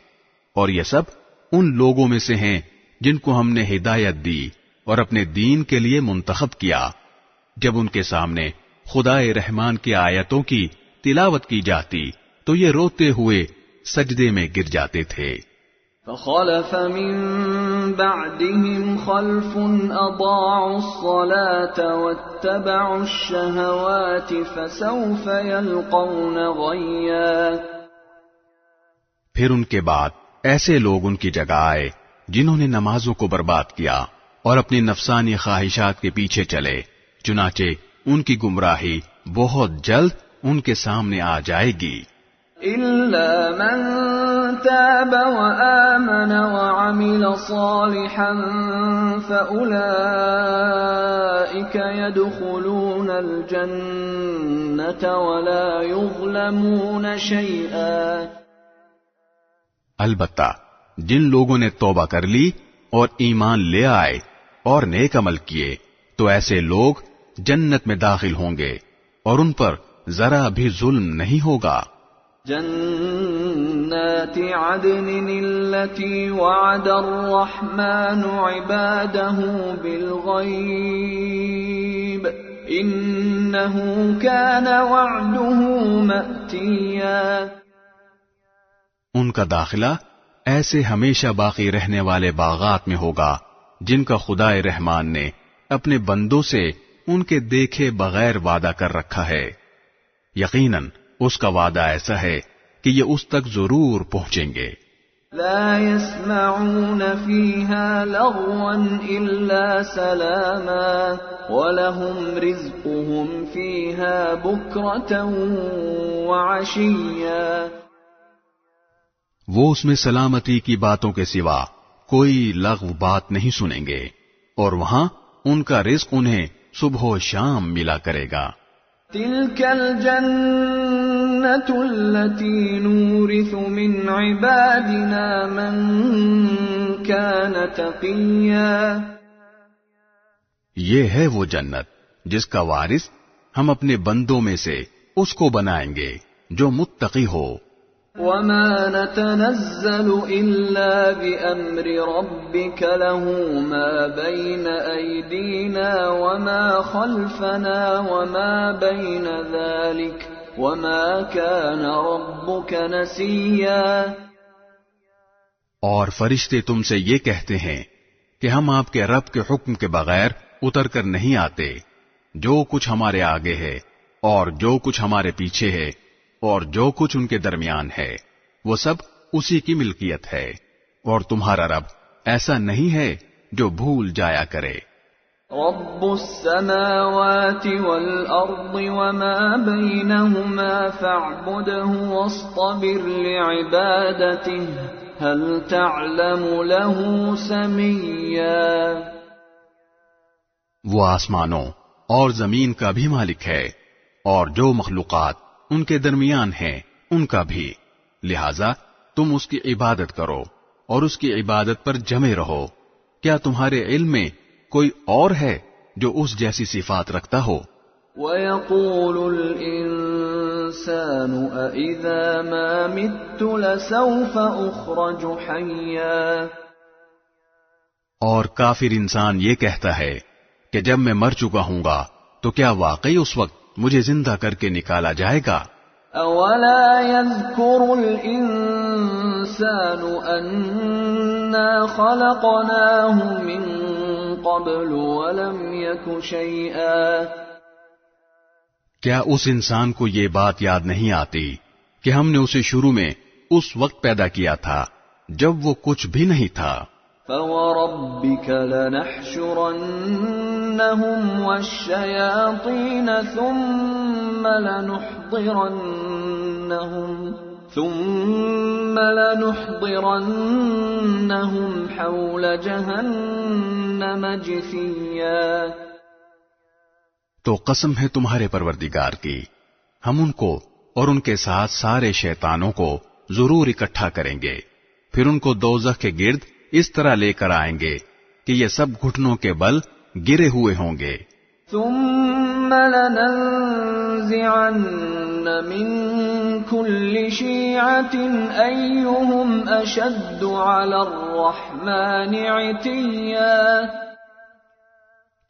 S2: اور یہ سب ان لوگوں میں سے ہیں جن کو ہم نے ہدایت دی اور اپنے دین کے لیے منتخب کیا۔ جب ان کے سامنے خدائے رحمان کی آیتوں کی تلاوت کی جاتی تو یہ روتے ہوئے سجدے میں گر جاتے تھے۔
S1: فخلف من بعدهم خلف اضاعوا الصلاة واتبعوا الشهوات فسوف يلقون غيا۔
S2: پھر ان کے بعد ایسے لوگ ان کی جگہ آئے جنہوں نے نمازوں کو برباد کیا اور اپنی نفسانی خواہشات کے پیچھے چلے، چنانچہ ان کی گمراہی بہت جلد ان کے سامنے آ جائے گی۔
S1: إلا من تاب وآمن وعمل صالحا فأولئك يدخلون الجنة ولا يظلمون شيئا۔
S2: البتہ جن لوگوں نے توبہ کر لی اور ایمان لے آئے اور نیک عمل کیے تو ایسے لوگ جنت میں داخل ہوں گے اور ان پر ذرا بھی ظلم نہیں ہوگا۔
S1: جنات عدن التي وعد الرحمن عباده بالغيب إنه كان وعده مأتيا۔
S2: ان کا داخلہ ایسے ہمیشہ باقی رہنے والے باغات میں ہوگا جن کا خدائے رحمان نے اپنے بندوں سے ان کے دیکھے بغیر وعدہ کر رکھا ہے۔ یقیناً اس کا وعدہ ایسا ہے کہ یہ اس تک ضرور پہنچیں گے۔
S1: لا يسمعون فيها لغوا إلا سلاما ولهم رزقهم فيها بكرة وعشيا۔
S2: وہ اس میں سلامتی کی باتوں کے سوا کوئی لغو بات نہیں سنیں گے، اور وہاں ان کا رزق انہیں صبح و شام ملا کرے گا۔
S1: تلك الجنة التي نورث من عبادنا من كان تقيا۔
S2: یہ ہے وہ جنت جس کا وارث ہم اپنے بندوں میں سے اس کو بنائیں گے جو متقی ہو۔
S1: وما نتنزل إلا بأمر ربك له ما بين أيدينا وما خلفنا وما بين ذلك وما كان ربك نسيا۔
S2: اور فرشتے تم سے یہ کہتے ہیں کہ ہم آپ کے رب کے حکم کے بغیر اتر کر نہیں آتے۔ جو کچھ ہمارے آگے ہے اور جو کچھ ہمارے پیچھے ہے اور جو کچھ ان کے درمیان ہے وہ سب اسی کی ملکیت ہے، اور تمہارا رب ایسا نہیں ہے جو بھول جایا کرے۔
S1: رب السماوات والأرض وما بينهما فاعبده واصطبر لعبادته هل تعلم له سميا۔
S2: وہ آسمانوں اور زمین کا بھی مالک ہے اور جو مخلوقات ان کے درمیان ہیں ان کا بھی، لہذا تم اس کی عبادت کرو اور اس کی عبادت پر جمے رہو۔ کیا تمہارے علم میں کوئی اور ہے جو اس جیسی صفات رکھتا ہو؟
S1: وَيَقُولُ الْإِنسَانُ أَإِذَا مَا مِتُّ لَسَوْفَ أُخْرَجُ حَيًّا۔
S2: اور کافر انسان یہ کہتا ہے کہ جب میں مر چکا ہوں گا تو کیا واقعی اس وقت مجھے زندہ کر کے نکالا جائے گا؟
S1: أَوَلَا يَذْكُرُ الْإِنسَانُ أَنَّا خَلَقْنَاهُ مِن قَبْلُ وَلَمْ يَكُ شَيْئًا۔
S2: کیا اس انسان کو یہ بات یاد نہیں آتی کہ ہم نے اسے شروع میں اس وقت پیدا کیا تھا جب وہ کچھ بھی نہیں تھا؟
S1: فوربك لنحشرنهم والشياطين ثم لنحضرنهم حول جهنم جثيا.
S2: تو قسم ہے تمہارے پروردگار کی، ہم ان کو اور ان کے ساتھ سارے شیطانوں کو ضرور اکٹھا کریں گے، پھر ان کو دوزخ کے گرد اس طرح لے کر آئیں گے کہ یہ سب گھٹنوں کے بل گرے ہوئے ہوں گے.
S1: ثم لننزعن من كل شيعة أيهم أشد على الرحمن عتيا.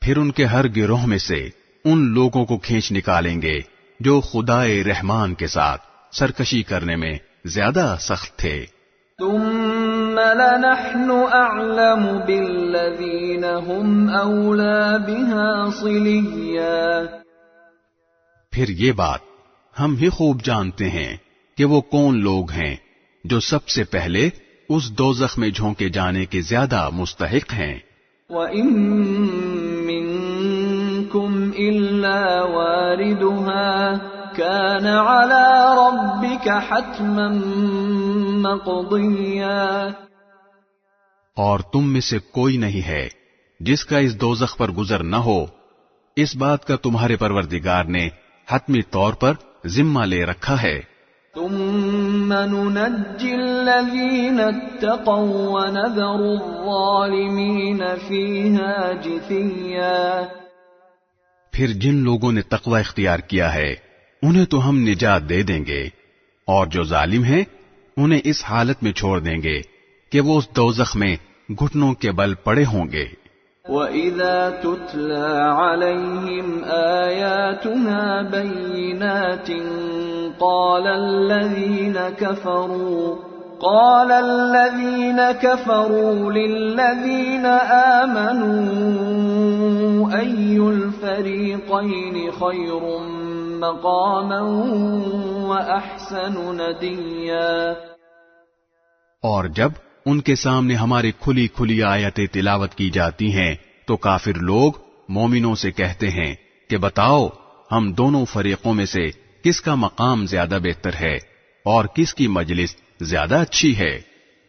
S2: پھر ان کے ہر گروہ میں سے ان لوگوں کو کھینچ نکالیں گے جو خدائے رحمان کے ساتھ سرکشی کرنے میں زیادہ سخت تھے.
S1: ثم لنحن أعلم بالذين هم أولى بها صليا.
S2: پھر یہ بات ہم ہی خوب جانتے ہیں کہ وہ کون لوگ ہیں جو سب سے پہلے اس دوزخ میں جھونکے جانے کے زیادہ مستحق ہیں.
S1: وَإِن مِّنكُمْ إِلَّا وَارِدُهَا كَانَ عَلَى رَبِّكَ حَتْمًا مَّقْضِيًّا.
S2: اور تم میں سے کوئی نہیں ہے جس کا اس دوزخ پر گزر نہ ہو، اس بات کا تمہارے پروردگار نے حتمی طور پر ذمہ لے رکھا ہے.
S1: ثم ننجي الذين اتقوا ونذر الظالمين فيها جثيا.
S2: پھر جن لوگوں نے تقوی اختیار کیا ہے انہیں تو ہم نجات دے دیں گے، اور جو ظالم ہیں انہیں اس حالت میں چھوڑ دیں گے کہ وہ اس دوزخ میں گھٹنوں کے بل پڑے ہوں گے.
S1: وَإِذَا تُتْلَى عَلَيْهِمْ آيَاتُنَا بَيِّنَاتٍ قَالَ الَّذِينَ كَفَرُوا لِلَّذِينَ آمَنُوا أَيُّ الْفَرِيقَيْنِ خَيْرٌ مَّقَامًا وَأَحْسَنُ نَدِيًّا.
S2: اور جب ان کے سامنے ہماری کھلی کھلی آیتیں تلاوت کی جاتی ہیں تو کافر لوگ مومنوں سے کہتے ہیں کہ بتاؤ ہم دونوں فریقوں میں سے کس کا مقام زیادہ بہتر ہے اور کس کی مجلس زیادہ اچھی ہے.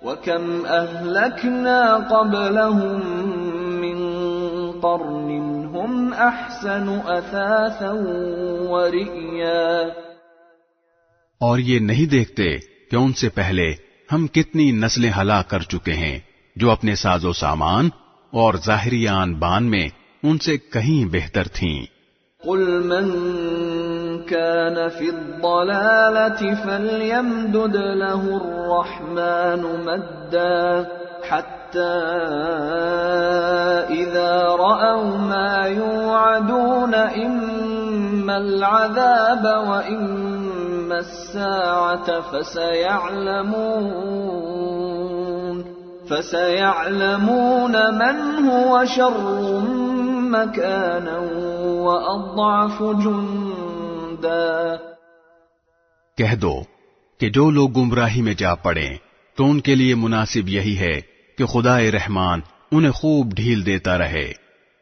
S1: وَكَمْ أَهْلَكْنَا قَبْلَهُمْ مِنْ قَرْنٍ هُمْ أَحْسَنُ أَثَاثًا وَرِئْيًا.
S2: اور یہ نہیں دیکھتے کہ ان سے پہلے ہم کتنی نسلیں ہلاک کر چکے ہیں جو اپنے ساز و سامان اور ظاہری آن بان میں ان سے کہیں بہتر تھیں.
S1: قل من كان في الضلالة فليمدد له الرحمن مدا حتى إذا رأوا ما يوعدون إما العذاب وإما الساعة فسيعلمون من هو شر مكانا وأضعف جندا.
S2: کہہ دو کہ جو لوگ گمراہی میں جا پڑیں تو ان کے لیے مناسب یہی ہے کہ خدائے رحمان انہیں خوب ڈھیل دیتا رہے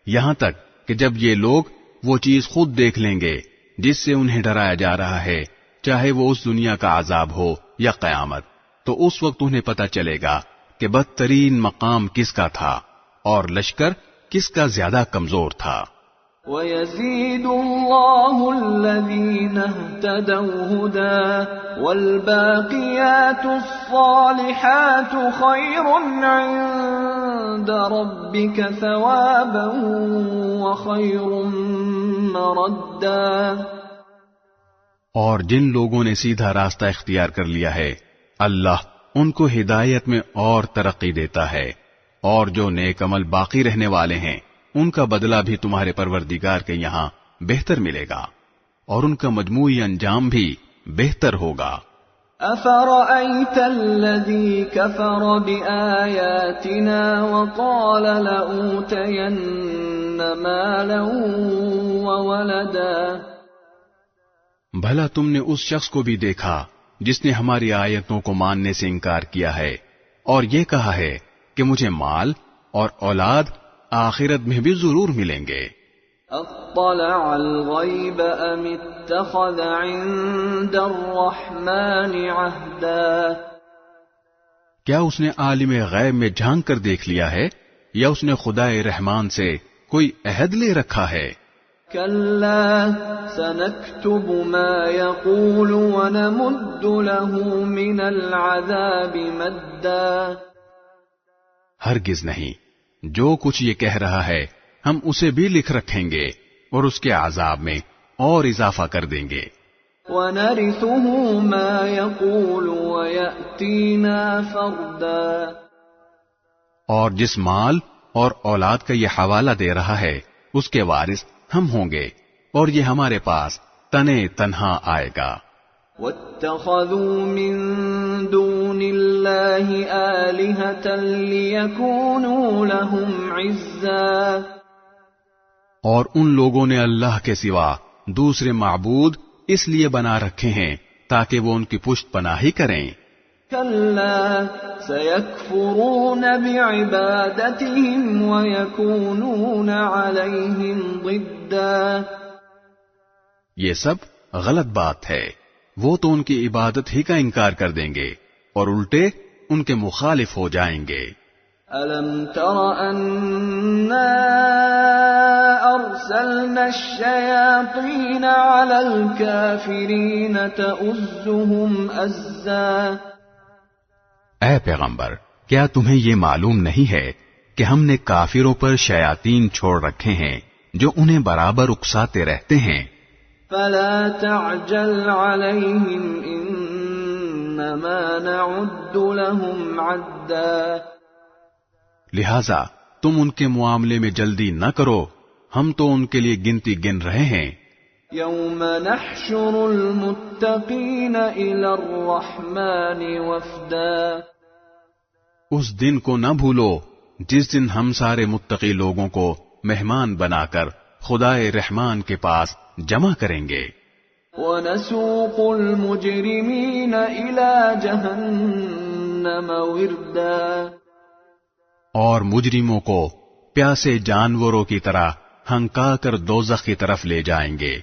S2: یہاں تک کہ جب یہ لوگ وہ چیز خود دیکھ لیں گے جس سے انہیں ڈرایا جا رہا ہے، چاہے وہ اس دنیا کا عذاب ہو یا قیامت، تو اس وقت انہیں پتہ چلے گا کہ بدترین مقام کس کا تھا اور لشکر کس کا زیادہ کمزور تھا.
S1: وَيَزِيدُ اللَّهُ الَّذِينَ اهْتَدَوْا هُدًى وَالْبَاقِيَاتُ الصَّالِحَاتُ خَيْرٌ عِندَ رَبِّكَ ثَوَابًا وَخَيْرٌ مَّرَدًّا.
S2: اور جن لوگوں نے سیدھا راستہ اختیار کر لیا ہے اللہ ان کو ہدایت میں اور ترقی دیتا ہے، اور جو نیک عمل باقی رہنے والے ہیں ان کا بدلہ بھی تمہارے پروردگار کے یہاں بہتر ملے گا اور ان کا مجموعی انجام بھی بہتر ہوگا.
S1: أَفَرَأَيْتَ الَّذِي كَفَرَ بِآيَاتِنَا وَقَالَ لَأُوتَيَنَّ مَالًا وَوَلَدًا.
S2: بھلا تم نے اس شخص کو بھی دیکھا جس نے ہماری آیتوں کو ماننے سے انکار کیا ہے اور یہ کہا ہے کہ مجھے مال اور اولاد آخرت میں بھی ضرور ملیں گے۔
S1: اطلع الغیب ام اتخذ عند الرحمن عہدا،
S2: کیا اس نے عالم غیب میں جھانک کر دیکھ لیا ہے یا اس نے خدائے رحمان سے کوئی عہد لے رکھا ہے؟
S1: کلا سنکتب ما یقول ونمد له من العذاب مدا،
S2: ہرگز نہیں، جو کچھ یہ کہہ رہا ہے ہم اسے بھی لکھ رکھیں گے اور اس کے عذاب میں اور اضافہ کر دیں گے۔
S1: وَنَرِثُهُ مَا يَقُولُ وَيَأْتِينَا فَرْدًا،
S2: اور جس مال اور اولاد کا یہ حوالہ دے رہا ہے اس کے وارث ہم ہوں گے اور یہ ہمارے پاس تنے تنہا آئے گا۔
S1: وَاتَّخَذُوا مِن دُونِ اللَّهِ آلِهَةً لِيَكُونُوا لَهُمْ عِزًّا،
S2: اور ان لوگوں نے اللہ کے سوا دوسرے معبود اس لیے بنا رکھے ہیں تاکہ وہ ان کی پشت پناہی کریں۔
S1: کلا سیکفرون بعبادتهم ویکونون علیہم ضدا،
S2: یہ سب غلط بات ہے، وہ تو ان کی عبادت ہی کا انکار کر دیں گے اور الٹے ان کے مخالف ہو جائیں گے۔
S1: الم تر انا ارسلنا الشیاطین علی الکافرین تؤزهم ازا،
S2: اے پیغمبر، کیا تمہیں یہ معلوم نہیں ہے کہ ہم نے کافروں پر شیاطین چھوڑ رکھے ہیں جو انہیں برابر اکساتے رہتے ہیں؟
S1: فلا تعجل علیہم انما نعد لهم عدا،
S2: لہذا تم ان کے معاملے میں جلدی نہ کرو، ہم تو ان کے لیے گنتی گن رہے ہیں۔
S1: یوم نحشر المتقین الی الرحمن وفدا،
S2: اس دن کو نہ بھولو جس دن ہم سارے متقی لوگوں کو مہمان بنا کر خدائے رحمان کے پاس جمع کریں گے۔
S1: ونسوق المجرمین الی جہنم وردا،
S2: اور مجرموں کو پیاسے جانوروں کی طرح ہنکا کر دوزخ کی طرف لے جائیں گے۔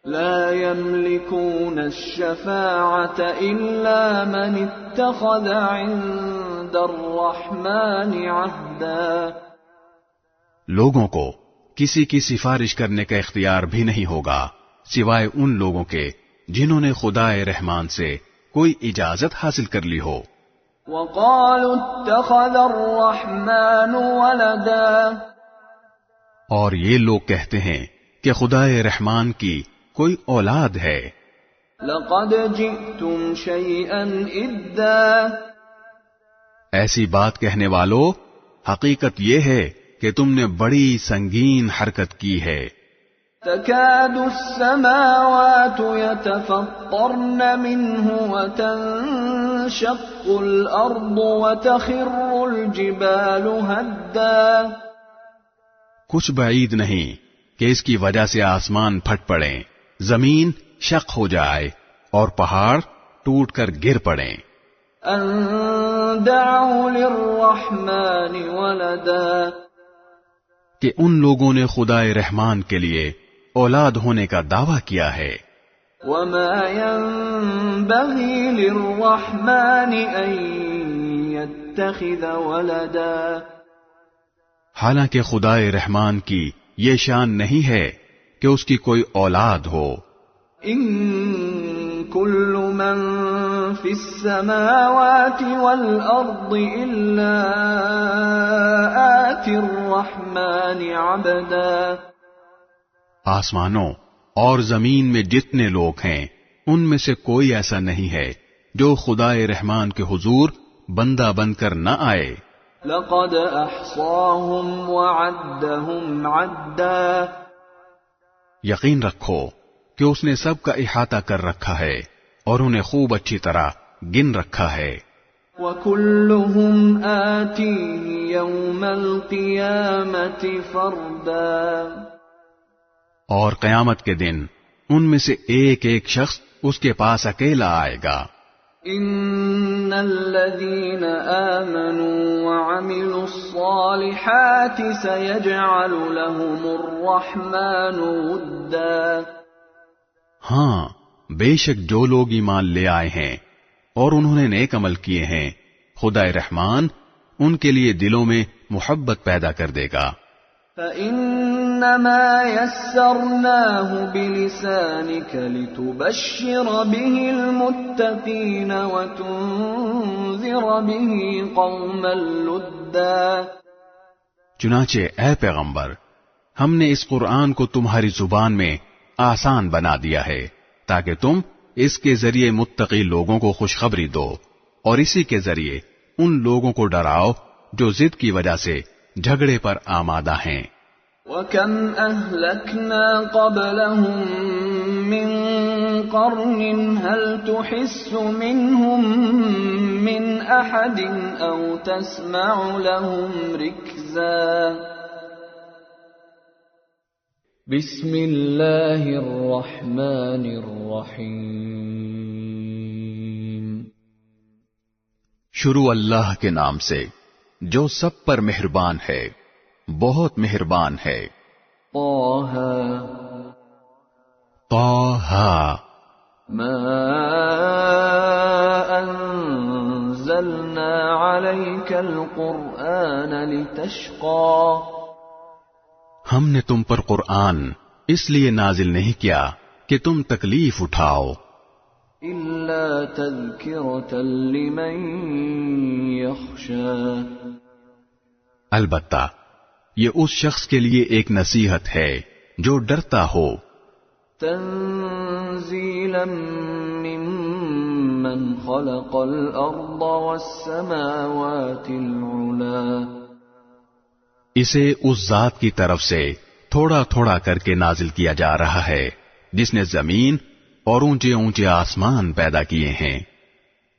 S1: لا يملكون الشفاعة إلا من اتخذ عند الرحمن عهدا،
S2: لوگوں کو کسی کی سفارش کرنے کا اختیار بھی نہیں ہوگا سوائے ان لوگوں کے جنہوں نے خدائے رحمان سے کوئی اجازت حاصل کر لی ہو۔
S1: وقالوا اتخذ الرحمن ولدا،
S2: اور یہ لوگ کہتے ہیں کہ خدائے رحمان کی کوئی اولاد ہے۔
S1: لقد جئتم شيئا إدا،
S2: ایسی بات کہنے والو، حقیقت یہ ہے کہ تم نے بڑی سنگین حرکت کی ہے۔
S1: تكاد السماوات يتفطرن منه وتنشق الأرض وتخر الجبال هدا،
S2: کچھ بعید نہیں کہ اس کی وجہ سے آسمان پھٹ پڑیں، زمین شق ہو جائے اور پہاڑ ٹوٹ کر گر پڑیں۔
S1: ان دعوا للرحمن ولدا،
S2: کہ ان لوگوں نے خدائے رحمان کے لیے اولاد ہونے کا دعویٰ کیا ہے۔
S1: وما ينبغي للرحمن ان يتخذ ولدا،
S2: حالانکہ خدائے رحمان کی یہ شان نہیں ہے کہ اس کی کوئی اولاد ہو۔
S1: ان كل من في السماوات والارض الا آتي الرحمن عبدا،
S2: آسمانوں اور زمین میں جتنے لوگ ہیں ان میں سے کوئی ایسا نہیں ہے جو خدائے رحمان کے حضور بندہ بن کر نہ آئے۔
S1: لقد احصاهم وعدهم عدا،
S2: یقین رکھو کہ اس نے سب کا احاطہ کر رکھا ہے اور انہیں خوب اچھی طرح گن رکھا ہے۔
S1: وكلهم آتيه يوم القيامة فردا،
S2: اور قیامت کے دن ان میں سے ایک ایک شخص اس کے پاس اکیلا آئے گا۔
S1: ان الذين آمنوا وعملوا الصالحات سيجعل لهم الرحمن ودا.
S2: ہاں بے شک جو لوگ ایمان لے آئے ہیں اور انہوں نے نیک عمل کیے ہیں، خدا رحمان ان کے لیے دلوں میں محبت پیدا کر دے گا.
S1: فَإِنَّمَا يَسَّرْنَاهُ بِلِسَانِكَ لِتُبَشِّرَ بِهِ الْمُتَّقِينَ وَتُنذِرَ بِهِ قَوْمًا لُدًّا.
S2: چنانچہ اے پیغمبر، ہم نے اس قرآن کو تمہاری زبان میں آسان بنا دیا ہے تاکہ تم اس کے ذریعے متقی لوگوں کو خوشخبری دو اور اسی کے ذریعے ان لوگوں کو ڈراؤ جو ضد کی وجہ سے جھگڑے پر آمادہ ہیں.
S1: وَكَمْ أَهْلَكْنَا قَبْلَهُمْ مِنْ قَرْنٍ هَلْ تُحِسُّ مِنْهُمْ مِنْ أَحَدٍ أَوْ تَسْمَعُ لَهُمْ رِكْزًا. بسم اللہ الرحمن الرحیم.
S2: شروع اللہ کے نام سے جو سب پر مہربان ہے، بہت مہربان ہے.
S1: طه
S2: طه
S1: ما انزلنا عليك القرآن لتشقى.
S2: ہم نے تم پر قرآن اس لیے نازل نہیں کیا کہ تم تکلیف اٹھاؤ،
S1: الا تذکرة لمن يخشى.
S2: البتہ یہ اس شخص کے لیے ایک نصیحت ہے جو ڈرتا ہو.
S1: تنزیلا ممن خلق الارض والسماوات العلا.
S2: اسے اس ذات کی طرف سے تھوڑا تھوڑا کر کے نازل کیا جا رہا ہے جس نے زمین اور اونچے اونچے آسمان پیدا کیے ہیں.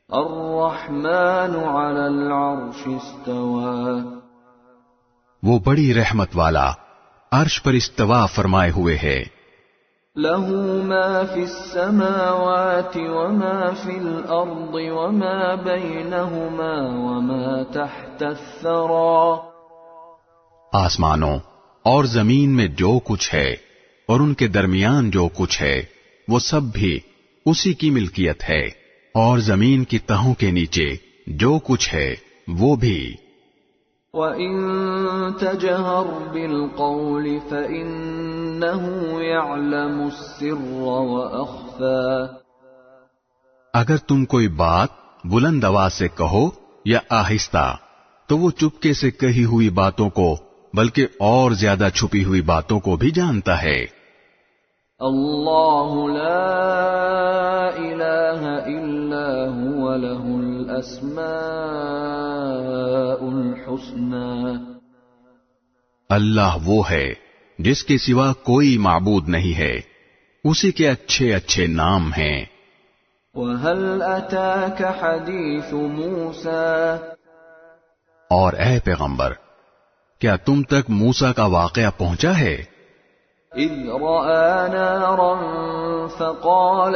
S1: الرحمن على العرش استوى.
S2: وہ بڑی رحمت والا عرش پر استوا فرمائے ہوئے ہے.
S1: له ما في السماوات وما في الأرض وما بينهما وما تحت الثرى.
S2: آسمانوں اور زمین میں جو کچھ ہے اور ان کے درمیان جو کچھ ہے وہ سب بھی اسی کی ملکیت ہے، اور زمین کی تہوں کے نیچے جو کچھ ہے وہ بھی.
S1: وَإِن تَجْهَرْ بِالْقَوْلِ فَإِنَّهُ يَعْلَمُ السِّرَّ وَأَخْفَى.
S2: اگر تم کوئی بات بلند آواز سے کہو یا آہستہ تو وہ چپکے سے کہی ہوئی باتوں کو بلکہ اور زیادہ چھپی ہوئی باتوں کو بھی جانتا ہے.
S1: اللہ لا الہ الا هو له الاسماء الحسنى.
S2: اللہ وہ ہے جس کے سوا کوئی معبود نہیں ہے، اسی کے اچھے اچھے نام ہیں.
S1: وَهَلْ أَتَاكَ حَدِيثُ مُوسَى.
S2: اور اے پیغمبر، کیا تم تک موسیٰ کا واقعہ پہنچا ہے؟
S1: اذ رأى نارا فقال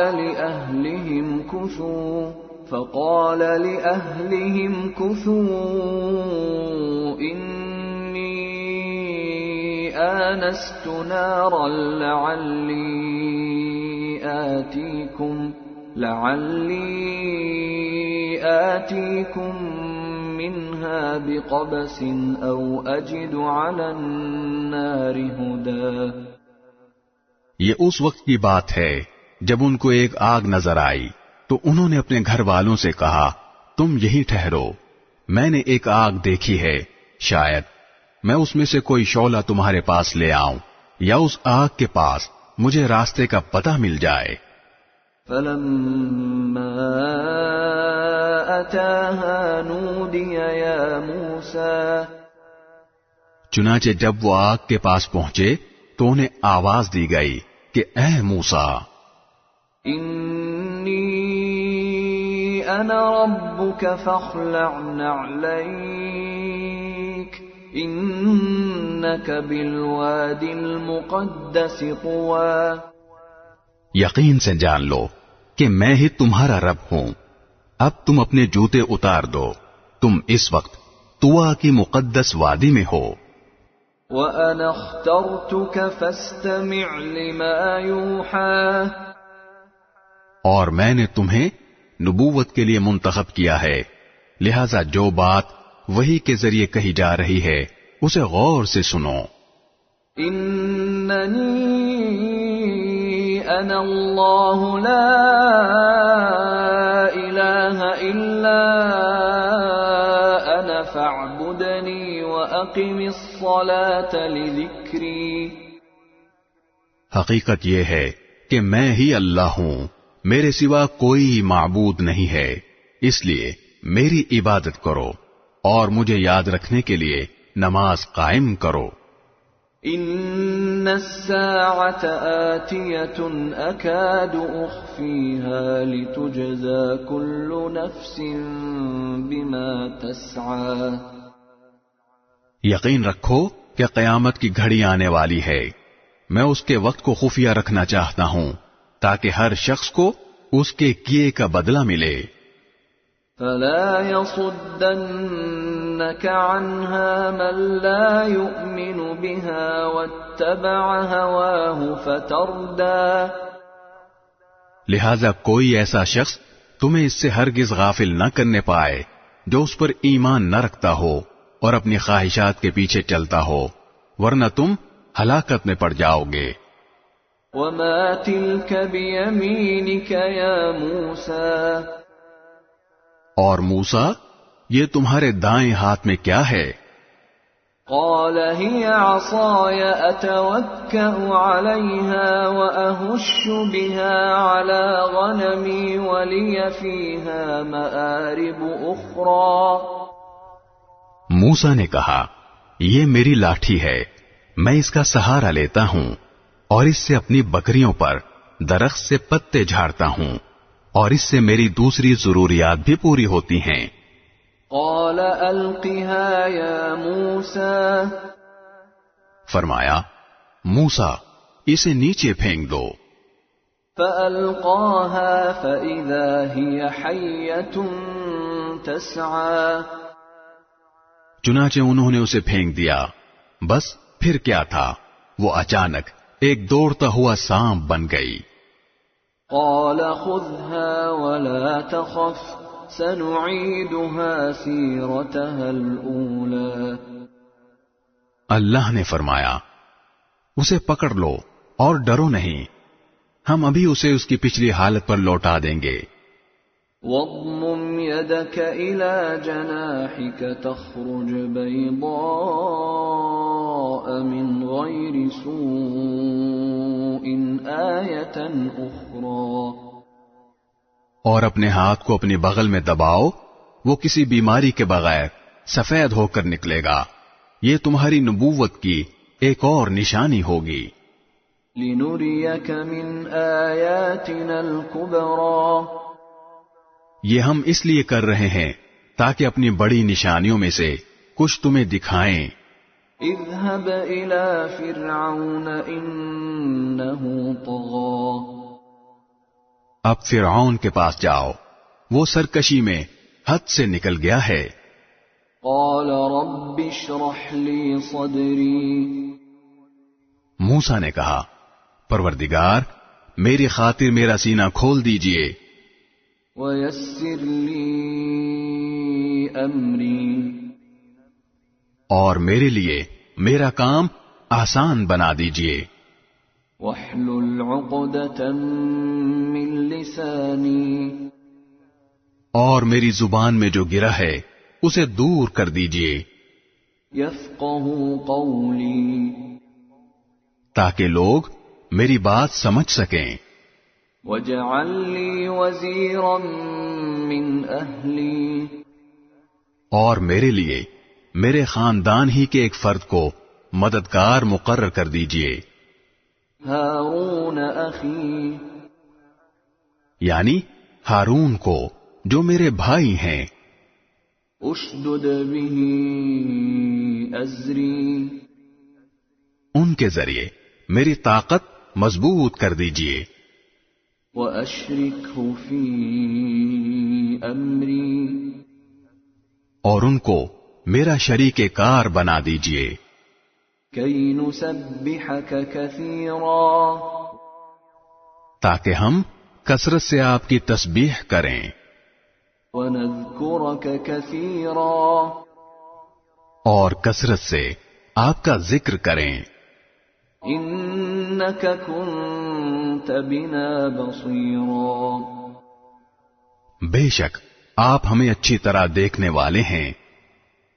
S1: لأهلهم كثوا إني آنست نارا لعلي آتيكم منها بقبس أو أجد على النار هدى.
S2: یہ اس وقت کی بات ہے جب ان کو ایک آگ نظر آئی تو انہوں نے اپنے گھر والوں سے کہا تم یہی ٹھہرو، میں نے ایک آگ دیکھی ہے، شاید میں اس میں سے کوئی شعلہ تمہارے پاس لے آؤں یا اس آگ کے پاس مجھے راستے کا پتہ مل جائے.
S1: فَلَمَّا أَتَاهَا نُودِيَ يَا مُوسَى.
S2: چنانچہ جب وہ آگ کے پاس پہنچے تو انہیں آواز دی گئی کہ اے موسیٰ،
S1: انی انا ربک فاخلع نعلیک انک بالوادی المقدس طوی.
S2: یقین سے جان لو کہ میں ہی تمہارا رب ہوں، اب تم اپنے جوتے اتار دو، تم اس وقت طوا کی مقدس وادی میں ہو۔
S1: وَأَنَا اخْتَرْتُكَ فَاسْتَمِعْ لِمَا يُوحَىٰ،
S2: اور میں نے تمہیں نبوت کے لیے منتخب کیا ہے، لہذا جو بات وحی کے ذریعے کہی جا رہی ہے اسے غور سے سنو۔
S1: إِنَّنِي أَنَا اللَّهُ لَا إِلَٰهَ إِلَّا أَنَا فَاعْبُدْنِي وَأَقِمِ الصَّلَاةَ لِذِكْرِي۔
S2: حقیقت یہ ہے کہ میں ہی اللہ ہوں، میرے سوا کوئی معبود نہیں ہے، اس لیے میری عبادت کرو اور مجھے یاد رکھنے کے لیے نماز قائم کرو۔
S1: إِنَّ السَّاعَةَ آتِيَةٌ أَكَادُ أُخْفِيهَا لِتُجْزَى كُلُّ نَفْسٍ بِمَا تَسْعَىٰ۔
S2: یقین رکھو کہ قیامت کی گھڑی آنے والی ہے، میں اس کے وقت کو خفیہ رکھنا چاہتا ہوں تاکہ ہر شخص کو اس کے کیے کا بدلہ ملے۔
S1: فَلَا يَصُدَّنَّكَ عَنْهَا مَن لَّا يُؤْمِنُ بِهَا وَاتَّبَعَ هَوَاهُ فَتَرْدَىٰ۔
S2: لہذا کوئی ایسا شخص تمہیں اس سے ہرگز غافل نہ کرنے پائے جو اس پر ایمان نہ رکھتا ہو اور اپنی خواہشات کے پیچھے چلتا ہو، ورنہ تم ہلاکت میں پڑ جاؤ گے۔
S1: وَمَا تِلْكَ بِيَمِينِكَ يَا مُوسَىٰ،
S2: اور موسیٰ، یہ تمہارے دائیں ہاتھ میں کیا ہے؟
S1: قَالَ هِيَ عَصَايَ أَتَوَكَّأُ عَلَيْهَا وَأَهُشُّ بِهَا عَلَىٰ غَنَمِي وَلِيَ فِيهَا مَآرِبُ أُخْرَىٰ۔
S2: موسیٰ نے کہا، یہ میری لاٹھی ہے، میں اس کا سہارا لیتا ہوں اور اس سے اپنی بکریوں پر درخت سے پتے جھاڑتا ہوں، اور اس سے میری دوسری ضروریات بھی پوری ہوتی ہیں۔
S1: قال القها یا موسیٰ،
S2: فرمایا، موسیٰ اسے نیچے پھینک دو۔
S1: فألقاها فإذا هي حية تسعى۔
S2: چنانچہ انہوں نے اسے پھینک دیا، بس پھر کیا تھا، وہ اچانک ایک دوڑتا ہوا سانپ بن گئی۔
S1: قال خذها ولا تخف سنعيدها سيرتها الأولى۔
S2: اللہ نے فرمایا، اسے پکڑ لو اور ڈرو نہیں، ہم ابھی اسے اس کی پچھلی حالت پر لوٹا دیں گے۔
S1: واضمم يدك إلى جناحك تخرج بيضاء من غير سوء آية أخرى۔
S2: اور اپنے ہاتھ کو اپنی بغل میں دباؤ، وہ کسی بیماری کے بغیر سفید ہو کر نکلے گا، یہ تمہاری نبوت کی ایک اور نشانی ہوگی۔
S1: لنريك من آياتنا الكبرى۔
S2: یہ ہم اس لیے کر رہے ہیں تاکہ اپنی بڑی نشانیوں میں سے کچھ تمہیں دکھائیں۔
S1: اذهب إلى فرعون إنه طغى۔
S2: اب فرعون کے پاس جاؤ، وہ سرکشی میں حد سے نکل گیا ہے۔
S1: قال رب اشرح لي صدري۔
S2: موسیٰ نے کہا، پروردگار میری خاطر میرا سینہ کھول دیجئے،
S1: ويسر لي أمري۔
S2: اور میرے لیے میرا کام آسان بنا دیجئے۔
S1: واحلل عقدة من لساني۔
S2: اور میری زبان میں جو گرہ ہے اسے دور کر دیجئے،
S1: يفقهوا قولي۔
S2: تاکہ لوگ میری بات سمجھ سکیں۔
S1: واجعل لي وزيرا من أهلي۔
S2: اور میرے لیے میرے خاندان ہی کے ایک فرد کو مددگار مقرر کر دیجئے،
S1: هارون أخي۔
S2: یعنی ہارون کو جو میرے بھائی ہیں۔
S1: اشدد به أزري۔
S2: ان کے ذریعے میری طاقت مضبوط کر دیجئے۔
S1: وَأَشْرِكْهُ فِي أَمْرِي
S2: اور ان کو میرا شریک کار بنا دیجئے
S1: كَيْ نُسَبِّحَكَ كَثِيرًا
S2: تاکہ ہم کثرت سے آپ کی تسبیح کریں
S1: وَنَذْكُرَكَ كَثِيرًا
S2: اور کثرت سے آپ کا ذکر کریں
S1: إِنَّكَ كُنْتَ بِنَا بَصِيرًا
S2: بے شک آپ ہمیں اچھی طرح دیکھنے والے ہیں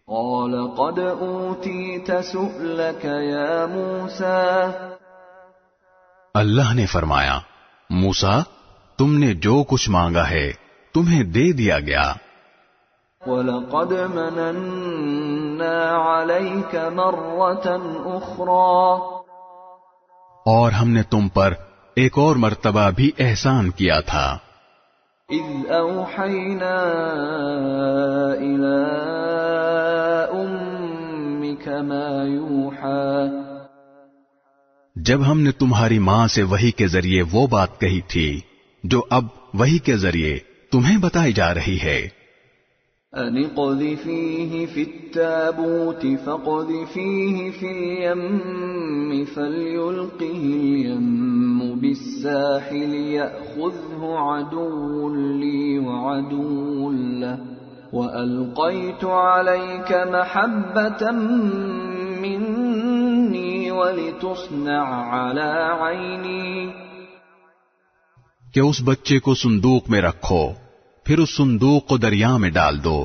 S1: قَالَ قَدْ أُوتِيتَ سُؤْلَكَ يَا مُوسَى
S2: اللہ نے فرمایا موسیٰ تم نے جو کچھ مانگا ہے تمہیں دے دیا گیا
S1: وَلَقَدْ مَنَنَّا عَلَيْكَ مَرَّةً أُخْرَى
S2: اور ہم نے تم پر ایک اور مرتبہ بھی احسان کیا تھا
S1: إِذْ أَوْحَيْنَا إِلَىٰ أُمِّكَ مَا يُوحَىٰ
S2: جب ہم نے تمہاری ماں سے وحی کے ذریعے وہ بات کہی تھی جو اب وحی کے ذریعے تمہیں بتائی جا رہی ہے
S1: أَنِ اقْذِفِيهِ فِي التَّابُوتِ فَاقْذِفِيهِ فِي الْيَمِّ فَلْيُلْقِهِ الْيَمُّ بِالسَّاحِلِ يَأْخُذْهُ عَدُوٌّ لِّي وَعَدُوٌّ لَّهُ وَأَلْقَيْتُ عَلَيْكَ مَحَبَّةً مِّنِّي وَلِتُصْنَعَ عَلَىٰ عَيْنِي
S2: کہ اس بچے کو صندوق میں رکھو پھر اس صندوق کو دریا میں ڈال دو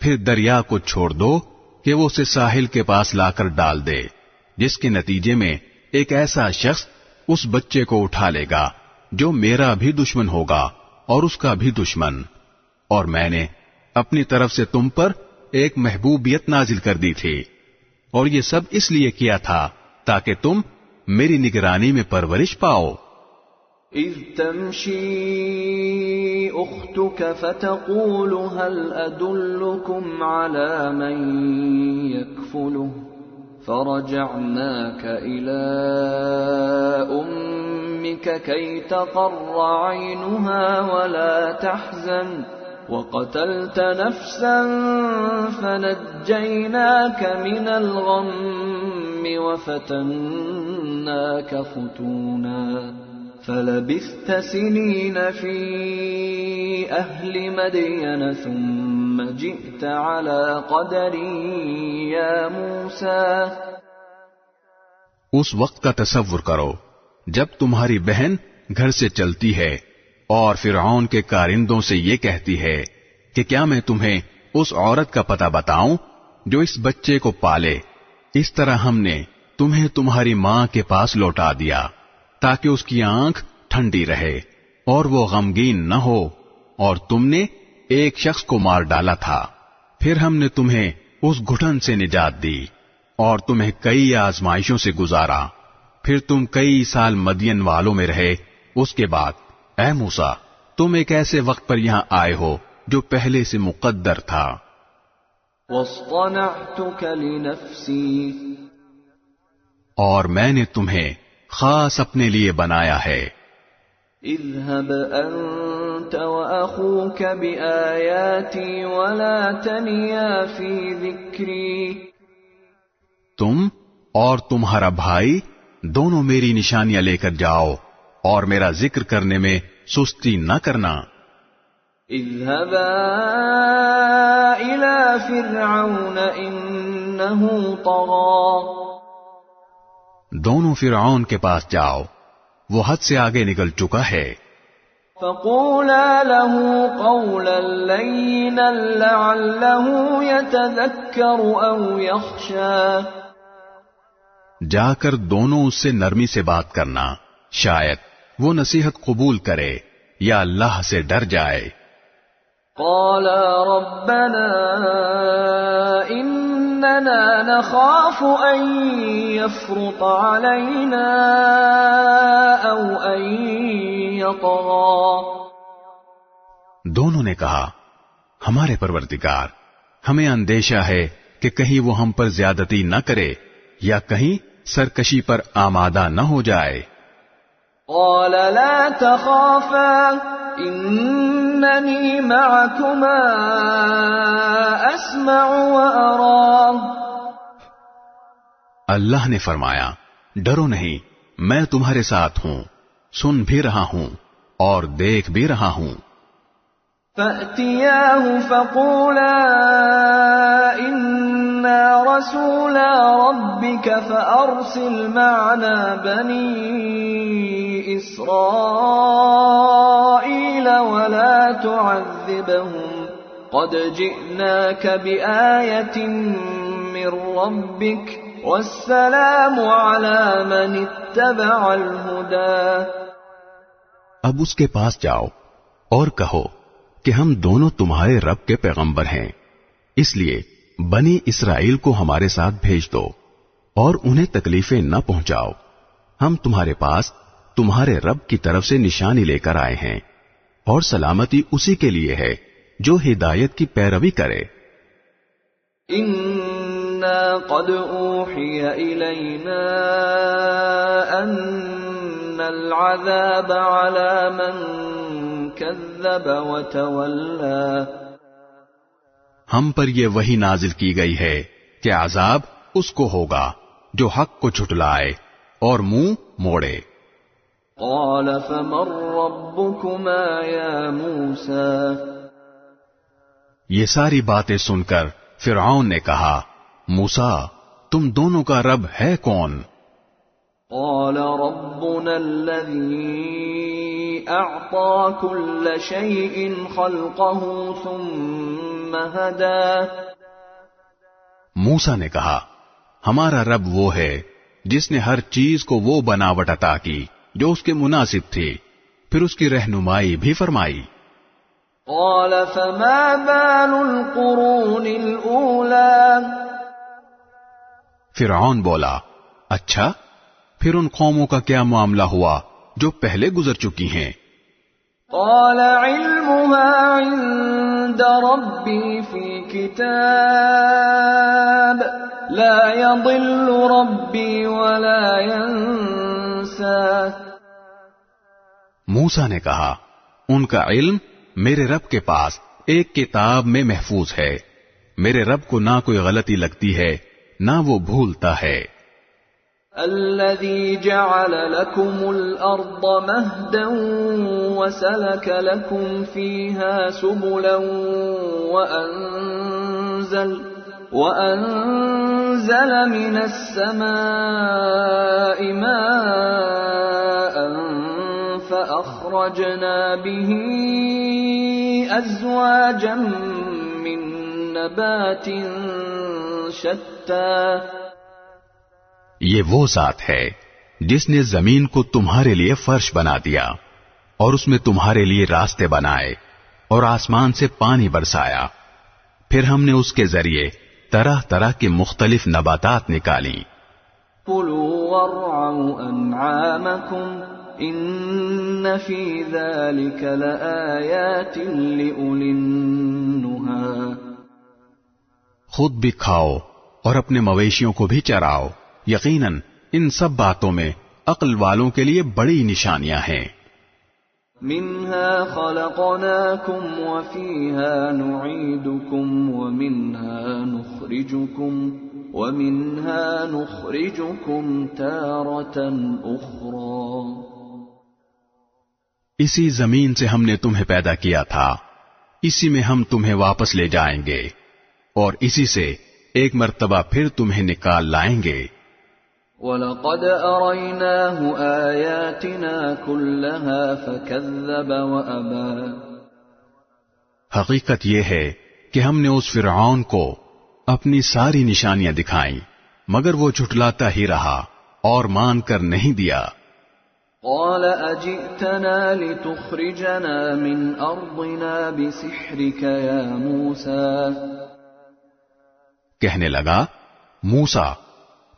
S2: پھر دریا کو چھوڑ دو کہ وہ اسے ساحل کے پاس لا کر ڈال دے جس کے نتیجے میں ایک ایسا شخص اس بچے کو اٹھا لے گا جو میرا بھی دشمن ہوگا اور اس کا بھی دشمن اور میں نے اپنی طرف سے تم پر ایک محبوبیت نازل کر دی تھی اور یہ سب اس لیے کیا تھا تاکہ تم میری نگرانی میں پرورش پاؤ
S1: إِذْ تَمْشِي أُخْتُكَ فَتَقُولُ هَلْ أَدُلُّكُمْ عَلَىٰ مَنْ يَكْفُلُهُ فَرَجَعْنَاكَ إِلَىٰ أُمِّكَ كَيْ تَقَرَّ عَيْنُهَا وَلَا تَحْزَنَ وَقَتَلْتَ نَفْسًا فَنَجَّيْنَاكَ مِنَ الْغَمِّ وَفَتَنَّاكَ فُتُونًا فَلَبِثْتَ سِنِينَ فِي أَهْلِ مَدْيَنَ ثُمَّ جِئْتَ عَلَىٰ قَدَرٍ يَا مُوسَىٰ
S2: اس وقت کا تصور کرو جب تمہاری بہن گھر سے چلتی ہے اور فرعون کے کارندوں سے یہ کہتی ہے کہ کیا میں تمہیں اس عورت کا پتہ بتاؤں جو اس بچے کو پالے اس طرح ہم نے تمہیں تمہاری ماں کے پاس لوٹا دیا تاکہ اس کی آنکھ ٹھنڈی رہے اور وہ غمگین نہ ہو اور تم نے ایک شخص کو مار ڈالا تھا پھر ہم نے تمہیں اس گھٹن سے نجات دی اور تمہیں کئی آزمائشوں سے گزارا پھر تم کئی سال مدین والوں میں رہے اس کے بعد اے موسیٰ تم ایک ایسے وقت پر یہاں آئے ہو جو پہلے سے مقدر تھا
S1: وَاصْطَنَعْتُكَ لِنَفْسِي
S2: اور میں نے تمہیں خاص اپنے لیے بنایا ہے
S1: اذهب أنت وأخوك بآياتي ولا تنيا في ذكري
S2: تم اور تمہارا بھائی دونوں میری نشانیاں لے کر جاؤ اور میرا ذکر کرنے میں سستی نہ کرنا
S1: اذهبا إلى فرعون إنه طغى
S2: دونوں فرعون کے پاس جاؤ وہ حد سے آگے نکل چکا ہے
S1: فقولا له قولا لينا لعله يتذكر أو يخشى
S2: جا کر دونوں اس سے نرمی سے بات کرنا شاید وہ نصیحت قبول کرے یا اللہ سے ڈر جائے
S1: قالا ربنا إننا نخاف أن يفرط علينا أو أن يطغى
S2: دونوں نے کہا ہمارے پروردگار ہمیں اندیشہ ہے کہ کہیں وہ ہم پر زیادتی نہ کرے یا کہیں سرکشی پر آمادہ نہ ہو جائے
S1: قال لا تخافا إنني معكما أسمع وأرى.
S2: اللہ نے فرمایا ڈرو نہیں، میں تمہارے ساتھ ہوں، سن بھی رہا ہوں اور دیکھ بھی رہا ہوں.
S1: فأتياه فقولا إنا رسولا ربك فأرسل معنا بني إسرائيل ولا تعذبهم قد جئناك بآية من ربك والسلام على من اتبع الهدى.
S2: اب اس کے پاس جاؤ اور کہو کہ ہم دونوں تمہارے رب کے پیغمبر ہیں، اس لیے بنی اسرائیل کو ہمارے ساتھ بھیج دو اور انہیں تکلیفیں نہ پہنچاؤ. ہم تمہارے پاس تمہارے رب کی طرف سے نشانی لے کر آئے ہیں، اور سلامتی اسی کے لیے ہے جو ہدایت کی پیروی کرے.
S1: إنا قد أوحي إلينا أن العذاب على من كذب وتولى.
S2: ہم پر یہ وحی نازل کی گئی ہے کہ عذاب اس کو ہوگا جو حق کو جھٹلائے اور منہ موڑے.
S1: قال فمن ربكما يا موسى.
S2: یہ ساری باتیں سن کر فرعون نے کہا موسیٰ تم دونوں کا رب ہے کون؟
S1: قال ربنا الذي أعطى كل شيء خلقه ثم هدى.
S2: موسیٰ نے کہا ہمارا رب وہ ہے جس نے ہر چیز کو وہ بناوٹ عطا کی جو اس کے مناسب تھی، پھر اس کی رہنمائی بھی فرمائی.
S1: قال فما بال القرون الأولى.
S2: فرعون بولا اچھا پھر ان قوموں کا کیا معاملہ ہوا جو پہلے گزر چکی ہیں؟
S1: قال علمها عند ربي في كتاب لا يضل ربي ولا ينسى.
S2: موسیٰ نے کہا ان کا علم میرے رب کے پاس ایک کتاب میں محفوظ ہے، میرے رب کو نہ کوئی غلطی لگتی ہے نہ وہ بھولتا ہے.
S1: الذي جعل لكم الأرض مهدا وسلك لكم فيها سبلا وأنزل من السماء ماء فأخرجنا به أزواجا من نبات شتى.
S2: یہ وہ ذات ہے جس نے زمین کو تمہارے لیے فرش بنا دیا اور اس میں تمہارے لیے راستے بنائے اور آسمان سے پانی برسایا، پھر ہم نے اس کے ذریعے طرح طرح کی مختلف نباتات نکالی.
S1: كلوا وارعوا أنعامكم إن في ذلك لآيات لأولي النهى.
S2: خود بھی کھاؤ اور اپنے مویشیوں کو بھی چراؤ، یقیناً ان سب باتوں میں عقل والوں کے لیے بڑی نشانیاں ہیں.
S1: منها خلقناكم وفيها نعيدكم ومنها نخرجكم تارة أخرى.
S2: اسی زمین سے ہم نے تمہیں پیدا کیا تھا، اسی میں ہم تمہیں واپس لے جائیں گے اور اسی سے ایک مرتبہ پھر تمہیں نکال لائیں گے.
S1: وَلَقَدْ أَرَيْنَاهُ آيَاتِنَا كُلَّهَا فَكَذَّبَ وَأَبَى.
S2: حقیقت یہ ہے کہ ہم نے اس فرعون کو اپنی ساری نشانیاں دکھائیں مگر وہ جھٹلاتا ہی رہا اور مان کر نہیں دیا.
S1: قال أجئتنا لتخرجنا من أرضنا بسحرك يا موسى.
S2: کہنے لگا موسیٰ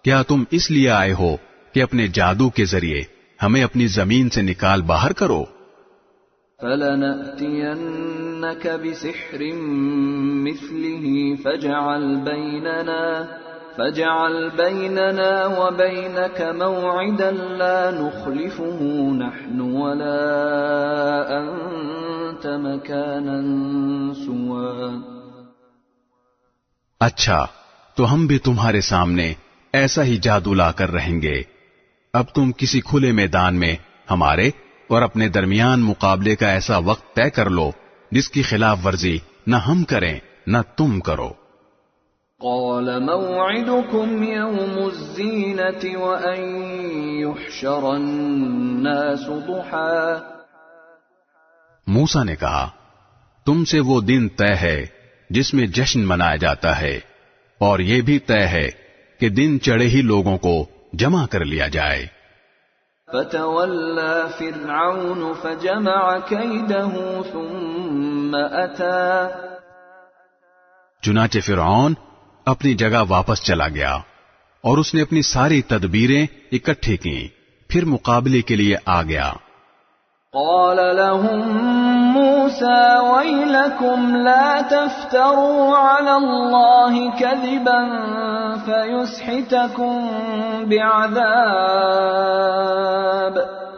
S2: کیا تم اس لیے آئے ہو کہ اپنے جادو کے ذریعے ہمیں اپنی زمین سے نکال باہر کرو؟
S1: فَلَنَأْتِيَنَّكَ بِسِحْرٍ مِثْلِهِ فَاجْعَلْ فاجعل بيننا وبينك موعدا لا نخلفه نحن ولا أنت مكانا سوا.
S2: اچھا تو ہم بھی تمہارے سامنے ایسا ہی جادو لا کر رہیں گے. اب تم کسی کھلے میدان میں ہمارے اور اپنے درمیان مقابلے کا ایسا وقت طے کر لو جس کی خلاف ورزی نہ ہم کریں نہ تم کرو.
S1: قال موعدكم يوم الزينة وأن يحشر الناس ضحى.
S2: موسیٰ نے کہا تم سے وہ دن طے ہے جس میں جشن منایا جاتا ہے اور یہ بھی طے ہے کہ دن چڑھے ہی لوگوں کو جمع کر لیا جائے.
S1: فتولى فرعون فجمع كيده ثم أتى.
S2: چنانچہ فرعون اپنی جگہ واپس چلا گیا اور اس نے اپنی ساری تدبیریں اکٹھی کی پھر مقابلے کے لیے آ گیا.
S1: قال لهم موسى ويلكم لا تفتروا على الله كذبا فيسحتكم بعذاب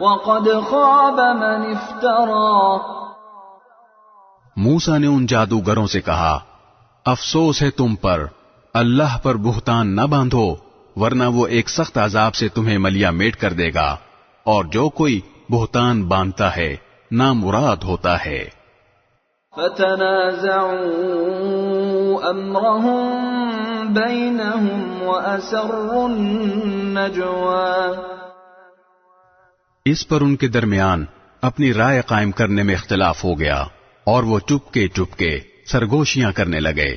S1: وقد خاب من افترى.
S2: موسیٰ نے ان جادوگروں سے کہا افسوس ہے تم پر، اللہ پر بہتان نہ باندھو ورنہ وہ ایک سخت عذاب سے تمہیں ملیا میٹ کر دے گا، اور جو کوئی بہتان باندھتا ہے نامراد ہوتا ہے.
S1: فتنازعوا امرهم بينهم واسروا النجوى.
S2: اس پر ان کے درمیان اپنی رائے قائم کرنے میں اختلاف ہو گیا اور وہ چپکے چپکے سرگوشیاں کرنے لگے.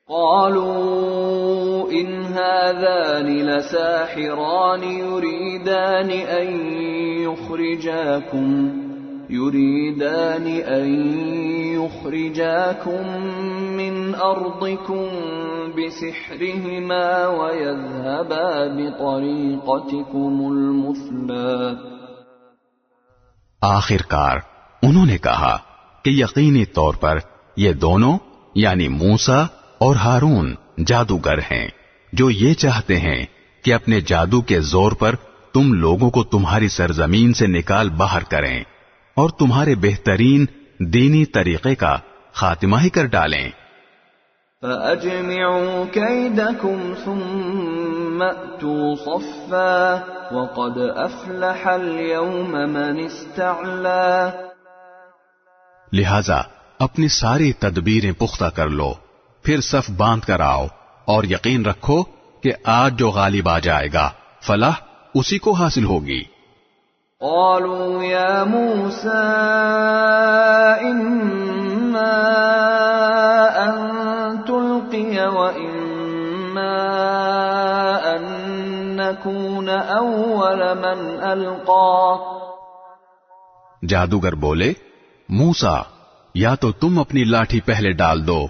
S1: قالوا ان هذان لساحران يريدان ان يخرجاكم من ارضكم بسحرهما ويذهبا بطريقتكم المثلى.
S2: آخر کار انہوں نے کہا کہ یقینی طور پر یہ دونوں یعنی موسیٰ اور ہارون جادوگر ہیں جو یہ چاہتے ہیں کہ اپنے جادو کے زور پر تم لوگوں کو تمہاری سرزمین سے نکال باہر کریں اور تمہارے بہترین دینی طریقے کا خاتمہ ہی کر ڈالیں.
S1: فَأَجْمِعُوا كَيْدَكُمْ ثُمَّ أْتُوا صَفًّا وَقَدْ أَفْلَحَ الْيَوْمَ مَنِ اسْتَعْلَى.
S2: لہذا اپنی ساری تدبیریں پختہ کر لو، پھر صف باندھ کر آؤ اور یقین رکھو کہ آج جو غالب آ جائے گا فلاح اسی کو حاصل ہوگی.
S1: قالوا يا موسى إما أن تلقي وإما أن نكون أول من ألقى.
S2: جادوگر بولے موسیٰ یا تو تم اپنی لاٹھی پہلے ڈال دو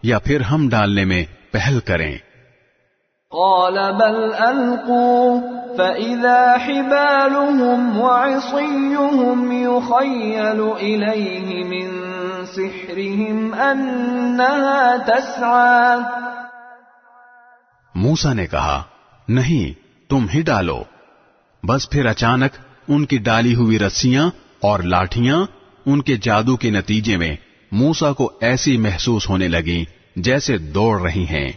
S2: یا پھر ہم ڈالنے میں پہل کریں.
S1: قال بل ألقوا فإذا حبالهم وعصيهم يخيل إليه من سحرهم أنها تسعى.
S2: موسیٰ نے کہا نہیں تم ہی ڈالو. بس پھر اچانک ان کی ڈالی ہوئی رسیاں اور لاٹھیاں ان کے جادو کے نتیجے میں موسیٰ کو ایسی محسوس ہونے لگیں جیسے دوڑ رہی ہیں.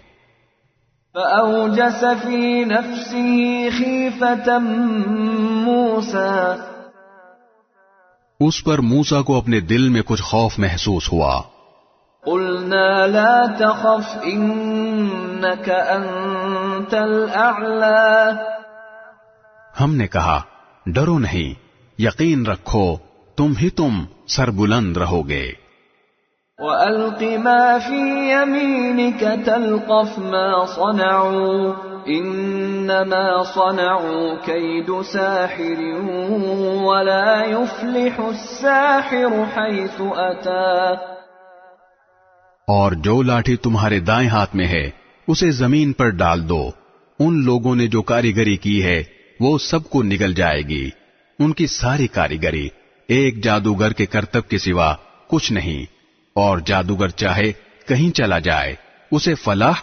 S1: فأوجس في نفسه خيفة موسى.
S2: اس پر موسیٰ کو اپنے دل میں کچھ خوف محسوس ہوا.
S1: قلنا لا تخف إنك أنت الأعلى.
S2: ہم نے کہا ڈرو نہیں، یقین رکھو تم سربلند رہو گے.
S1: وَأَلْقِ مَا فِي يَمِينِكَ تَلْقَفْ مَا صَنَعُوا إِنَّمَا صَنَعُوا كَيْدُ سَاحِرٍ وَلَا يُفْلِحُ السَّاحِرُ حَيْثُ أَتَى.
S2: اور جو لاٹھی تمہارے دائیں ہاتھ میں ہے اسے زمین پر ڈال دو. ان لوگوں نے جو کاریگری کی ہے وہ سب کو نگل جائے گی. ان کی ساری کاریگری ایک جادوگر کے کرتب کے سوا کچھ نہیں، اور جادوگر چاہے کہیں چلا جائے اسے فلاح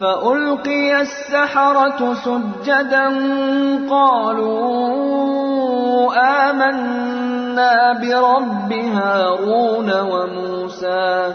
S1: فألقي السحرة سجدا قالوا آمنا برب هارون وموسى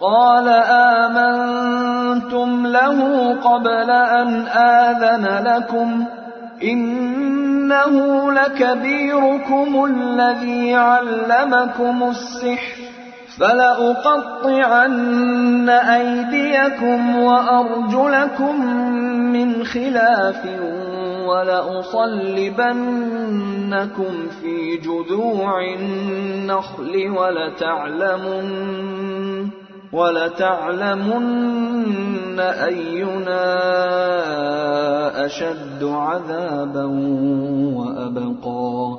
S1: قال آمنتم له قبل أن آذن لكم إنه لكبيركم الذي علمكم السحر فلأقطعن أيديكم وأرجلكم من خلاف ولأصلبنكم في جذوع النخل ولتعلمن أينا أشد عذابا وأبقى۔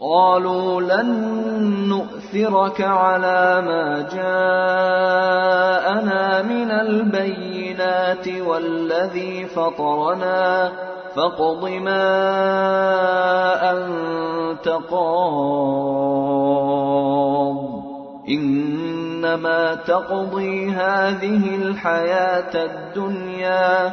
S1: قالوا لن نؤثرك على ما جاءنا من البينات والذي فطرنا فاقض ما أنت قاض إنما تقضي هذه الحياة الدنيا۔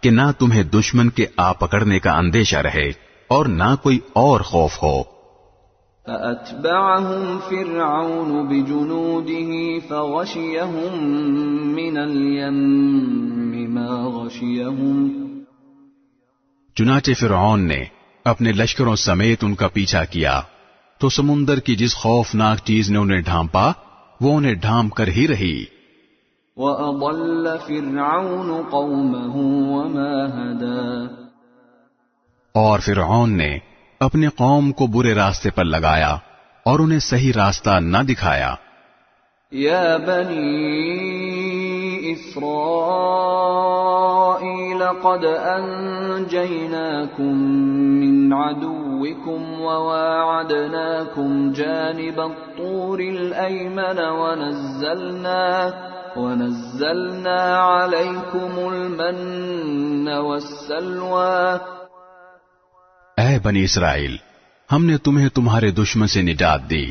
S2: کہ نہ تمہیں دشمن کے آ پکڑنے کا اندیشہ رہے اور نہ کوئی اور خوف ہو۔
S1: فأتبعهم فرعون بجنوده فغشيهم من اليم ما غشيهم۔
S2: چنانچہ فرعون نے اپنے لشکروں سمیت ان کا پیچھا کیا تو سمندر کی جس خوفناک چیز نے انہیں ڈھانپا وہ انہیں ڈھانپ کر ہی رہی۔
S1: وَأَضَلَّ فِرْعَوْنُ قَوْمَهُ وَمَا هَدَىٰ۔
S2: اور فرعون نے اپنے قوم کو برے راستے پر لگایا اور انہیں صحیح راستہ نہ دکھایا۔
S1: یا بنی اسرائیل قد انجیناکم من عدوکم وواعدناکم جانب الطور الایمن ونزلنا علیکم المن والسلوى۔
S2: اے بنی اسرائیل، ہم نے تمہیں تمہارے دشمن سے نجات دی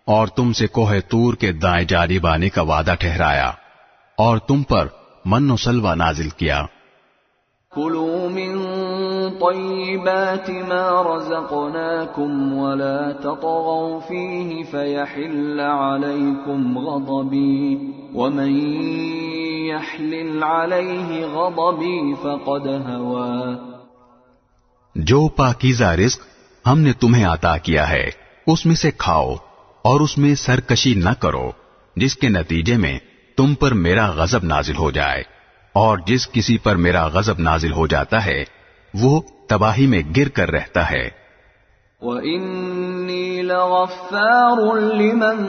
S2: اور تم سے کوہ طور کے دائیں جانب آنے کا وعدہ ٹھہرایا اور تم پر من و سلوہ نازل کیا۔
S1: کلوا من طیبات ما رزقناکم ولا تطغوا فیہ فیحل علیکم غضبی ومن یحلل علیہ غضبی فقد ہوا۔
S2: جو پاکیزہ رزق ہم نے تمہیں عطا کیا ہے اس میں سے کھاؤ اور اس میں سرکشی نہ کرو جس کے نتیجے میں تم پر میرا غضب نازل ہو جائے، اور جس کسی پر میرا غضب نازل ہو جاتا ہے وہ تباہی میں گر کر رہتا ہے۔
S1: وَإِنِّي لَغَفَّارٌ لِمَن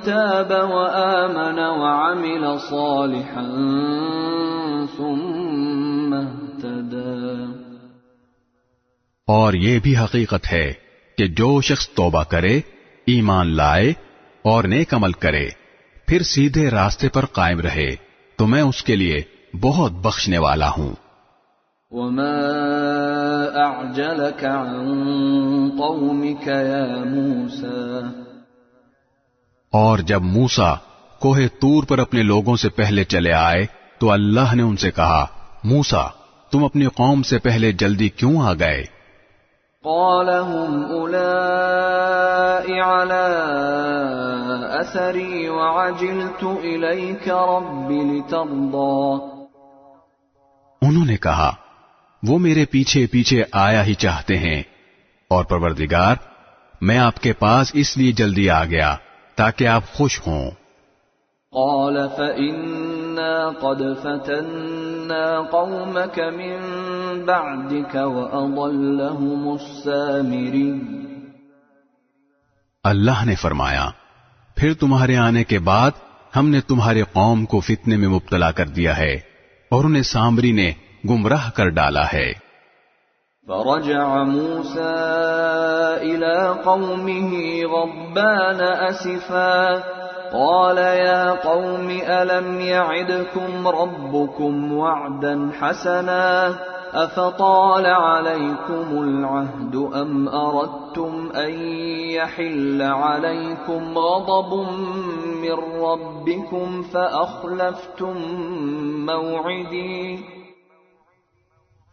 S1: تَابَ وَآمَنَ وَعَمِلَ صَالِحًا ثُمَّ اهْتَدَىٰ۔
S2: اور یہ بھی حقیقت ہے کہ جو شخص توبہ کرے، ایمان لائے اور نیک عمل کرے پھر سیدھے راستے پر قائم رہے تو میں اس کے لیے بہت بخشنے والا ہوں۔
S1: وَمَا أَعْجَلَكَ عَن قَوْمِكَ يَا مُوسَىٰ۔
S2: اور جب موسیٰ کوہ طور پر اپنے لوگوں سے پہلے چلے آئے تو اللہ نے ان سے کہا، موسیٰ تم اپنی قوم سے پہلے جلدی کیوں آ گئے؟
S1: قال هم أولئك على أثري وعجلت إليك رب لترضى۔
S2: انہوں نے کہا وہ میرے پیچھے پیچھے آیا ہی چاہتے ہیں اور پروردگار میں آپ کے پاس اس لیے جلدی آ گیا تاکہ آپ خوش ہوں۔
S1: قال فإنا قد فتنا قومك من بعدك وأضلهم السامري۔
S2: اللہ نے فرمایا پھر تمہارے آنے کے بعد ہم نے تمہارے قوم کو فتنے میں مبتلا کر دیا ہے اور انہیں سامری نے گمراہ کر ڈالا ہے۔
S1: فرجع موسى إلى قومه غضبان أسفا قال يا قوم ألم يعدكم ربكم وعدا حسنا أفطال عليكم العهد أم أردتم أن يحل عليكم غضب من ربكم فأخلفتم موعدي۔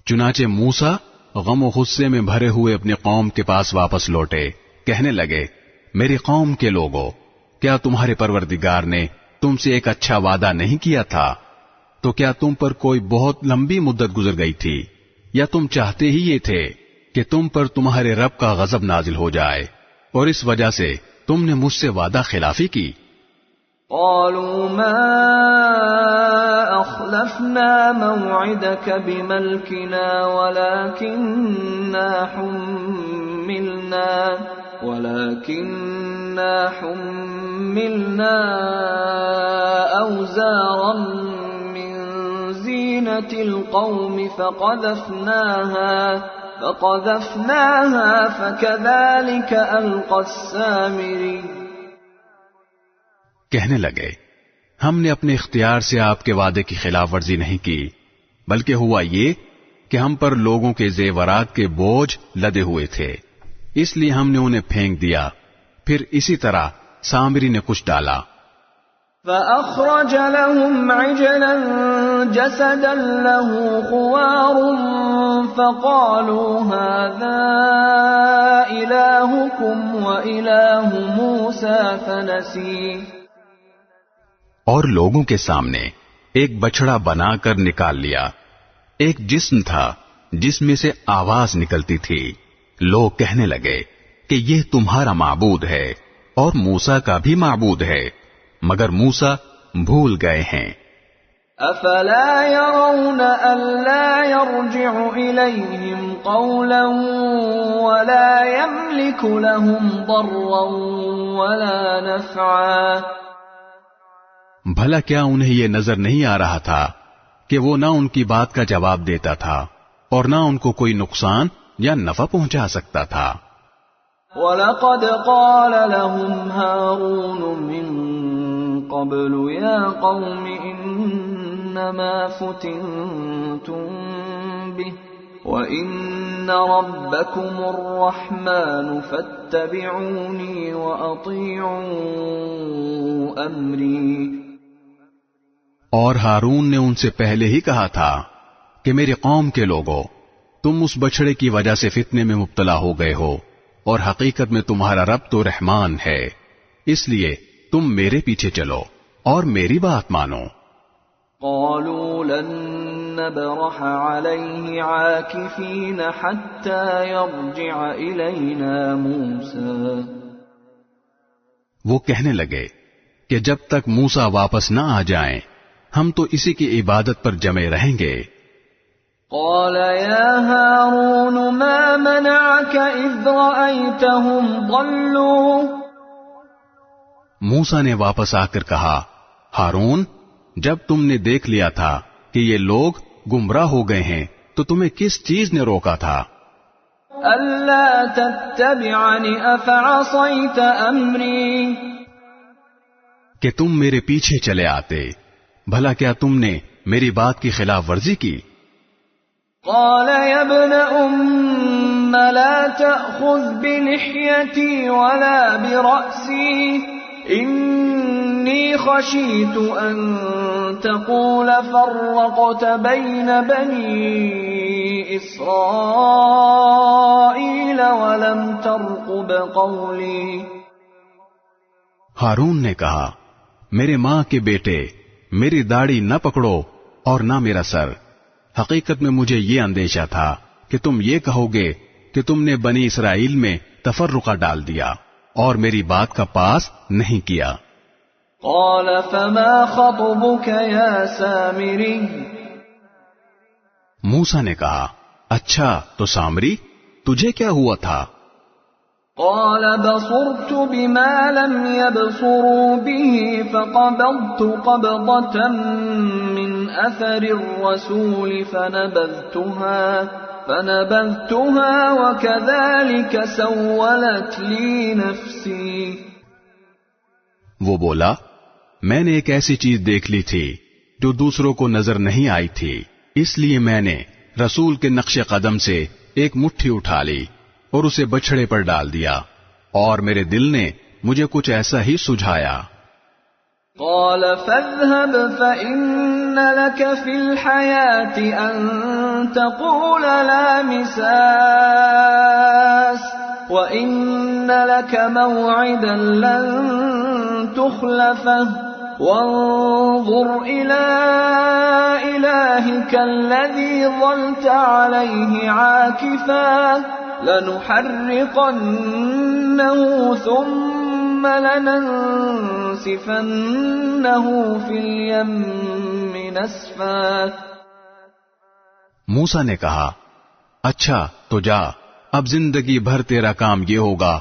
S2: چنانچہ موسیٰ غم و غصے میں بھرے ہوئے اپنی قوم کے پاس واپس لوٹے، کہنے لگے میری قوم کے لوگوں، کیا تمہارے پروردگار نے تم سے ایک اچھا وعدہ نہیں کیا تھا؟ تو کیا تم پر کوئی بہت لمبی مدت گزر گئی تھی، یا تم چاہتے ہی یہ تھے کہ تم پر تمہارے رب کا غضب نازل ہو جائے اور اس وجہ سے تم نے مجھ سے وعدہ خلافی کی؟
S1: قالوا ما أخلفنا موعدك بملكنا ولكننا حملنا أوزارا من زينة القوم فقذفناها فكذلك ألقى السامري۔
S2: کہنے لگے ہم نے اپنے اختیار سے آپ کے وعدے کی خلاف ورزی نہیں کی، بلکہ ہوا یہ کہ ہم پر لوگوں کے زیورات کے بوجھ لدے ہوئے تھے، اس لیے ہم نے انہیں پھینک دیا، پھر اسی طرح سامری نے کچھ ڈالا۔
S1: فأخرج لهم عجلا جسدا له خوار فقالوا هذا إلهكم وإله موسى فنسي.
S2: اور لوگوں کے سامنے ایک بچڑا بنا کر نکال لیا. ایک جسم تھا جس میں سے آواز نکلتی تھی. لوگ کہنے لگے کہ یہ تمہارا معبود ہے اور موسیٰ کا بھی معبود ہے، مگر موسیٰ بھول گئے ہیں.
S1: افلا يرون الا يرجع اليهم قولا ولا يملك لهم ضرا ولا نفعا.
S2: بھلا کیا انہیں یہ نظر نہیں آ رہا تھا کہ وہ نہ ان کی بات کا جواب دیتا تھا اور نہ ان کو کوئی نقصان یا نفع پہنچا سکتا تھا.
S1: وَلَقَدْ قَالَ لَهُمْ هَارُونُ مِن قَبْلُ يَا قَوْمِ إِنَّمَا فُتِنْتُمْ بِهِ وَإِنَّ رَبَّكُمُ الرَّحْمَنُ فَاتَّبِعُونِي وَأَطِيعُوا أَمْرِي.
S2: اور ہارون نے ان سے پہلے ہی کہا تھا کہ میری قوم کے لوگوں، تم اس بچڑے کی وجہ سے فتنے میں مبتلا ہو گئے ہو اور حقیقت میں تمہارا رب تو رحمان ہے، اس لیے تم میرے پیچھے چلو اور میری بات مانو.
S1: قالوا لن نبرح عليه عاكفين حتى يرجع إلينا موسى.
S2: وہ کہنے لگے کہ جب تک موسیٰ واپس نہ آ جائیں ہم تو اسی کی عبادت پر جمے رہیں گے.
S1: قال يا هارون ما منعك إذ رأيتهم ضلوا.
S2: موسیٰ نے واپس آ کر کہا، ہارون، جب تم نے دیکھ لیا تھا کہ یہ لوگ گمراہ ہو گئے ہیں تو تمہیں کس چیز نے روکا تھا؟
S1: ألا تتبعني أفعصيت أمري.
S2: کہ تم میرے پیچھے چلے آتے، بھلا کیا تم نے میری بات کی خلاف ورزی کی؟
S1: قال يا ابن أم لا تأخذ بلحيتي ولا برأسي إني خشيت أن تقول فرقت بين بني إسرائيل ولم ترقب قولي.
S2: ہارون نے کہا، میرے ماں کے بیٹے، میری داڑھی نہ پکڑو اور نہ میرا سر. حقیقت میں مجھے یہ اندیشہ تھا کہ تم یہ کہو گے کہ تم نے بنی اسرائیل میں تفرقہ ڈال دیا اور میری بات کا پاس نہیں کیا.
S1: قال فما خطبك يا سامری.
S2: موسیٰ نے کہا، اچھا تو سامری، تجھے کیا ہوا تھا؟
S1: قال بصرت بما لم يبصروا به فقبضت قبضة من أثر الرسول فنبذتها وكذلك سولت لي نفسي.
S2: وہ بولا، میں نے ایک ایسی چیز دیکھ لی تھی جو دوسروں کو نظر نہیں آئی تھی، اس لیے میں نے رسول کے نقش قدم سے ایک مٹھی اٹھا لی اور اسے بچھڑے پر ڈال دیا، اور میرے دل نے مجھے کچھ ایسا ہی سجھایا.
S1: قال فاذهب فإن لك في الحياة أن تقول لا مساس وإن لك موعدا لن تخلفه وانظر إلى إلهك الذي ظلت عليه عاكفا لنحرقنه ثم لننسفنه في اليم نسفا.
S2: موسیٰ نے کہا، اچھا تو جا، اب زندگی بھر تیرا کام یہ ہوگا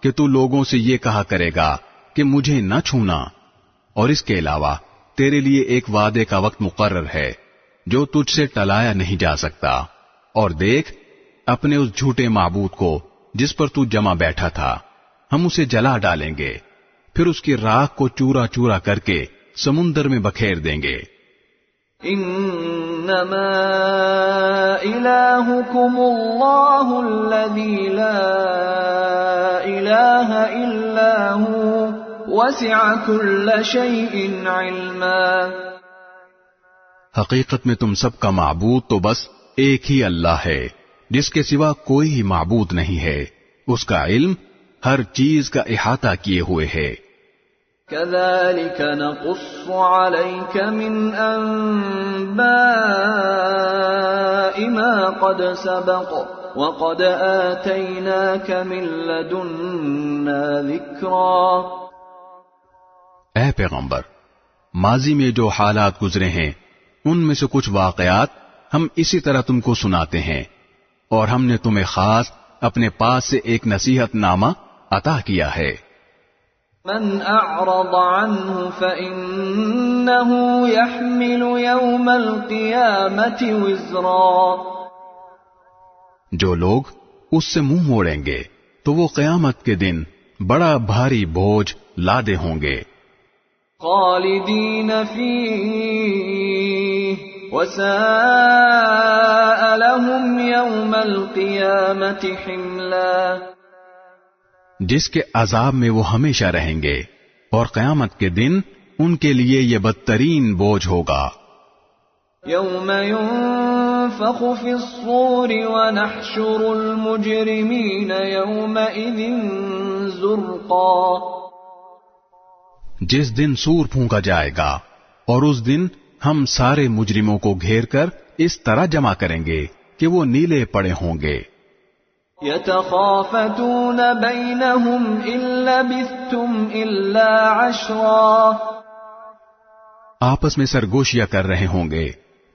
S2: کہ تو لوگوں سے یہ کہا کرے گا کہ مجھے نہ چھونا، اور اس کے علاوہ تیرے لیے ایک وعدے کا وقت مقرر ہے جو تجھ سے ٹلایا نہیں جا سکتا، اور دیکھ اپنے اس جھوٹے معبود کو جس پر تو جمع بیٹھا تھا، ہم اسے جلا ڈالیں گے، پھر اس کی راکھ کو چورا چورا کر کے سمندر میں بکھیر دیں گے.
S1: انما الہکم اللہ الذی لا الہ الا ہو وسع كل شيء علما.
S2: حقیقت میں تم سب کا معبود تو بس ایک ہی اللہ ہے جس کے سوا کوئی ہی معبود نہیں ہے. اس کا علم ہر چیز کا احاطہ کیے ہوئے ہے.
S1: كذلك نقص عليك من أنباء ما قد سبق وقد آتيناك من لدنا ذكرا.
S2: اے پیغمبر، ماضی میں جو حالات گزرے ہیں ان میں سے کچھ واقعات ہم اسی طرح تم کو سناتے ہیں، اور ہم نے تمہیں خاص اپنے پاس سے ایک نصیحت نامہ عطا کیا ہے.
S1: من اعرض عنه فإنه يحمل يوم القيامة وزرا.
S2: جو لوگ اس سے منہ موڑیں گے تو وہ قیامت کے دن بڑا بھاری بوجھ لادے ہوں گے.
S1: خالدین فیہ وساء لهم يوم القيامة حملا.
S2: جس کے عذاب میں وہ ہمیشہ رہیں گے اور قیامت کے دن ان کے لیے یہ بدترین بوجھ ہوگا.
S1: یوم ينفخ في الصور ونحشر المجرمین یومئذ زرقا.
S2: جس دن سور پھونکا جائے گا اور اس دن ہم سارے مجرموں کو گھیر کر اس طرح جمع کریں گے کہ وہ نیلے پڑے ہوں گے.
S1: يتخافتون بينهم إن لبثتم إلا عشرا.
S2: آپس میں سرگوشیاں کر رہے ہوں گے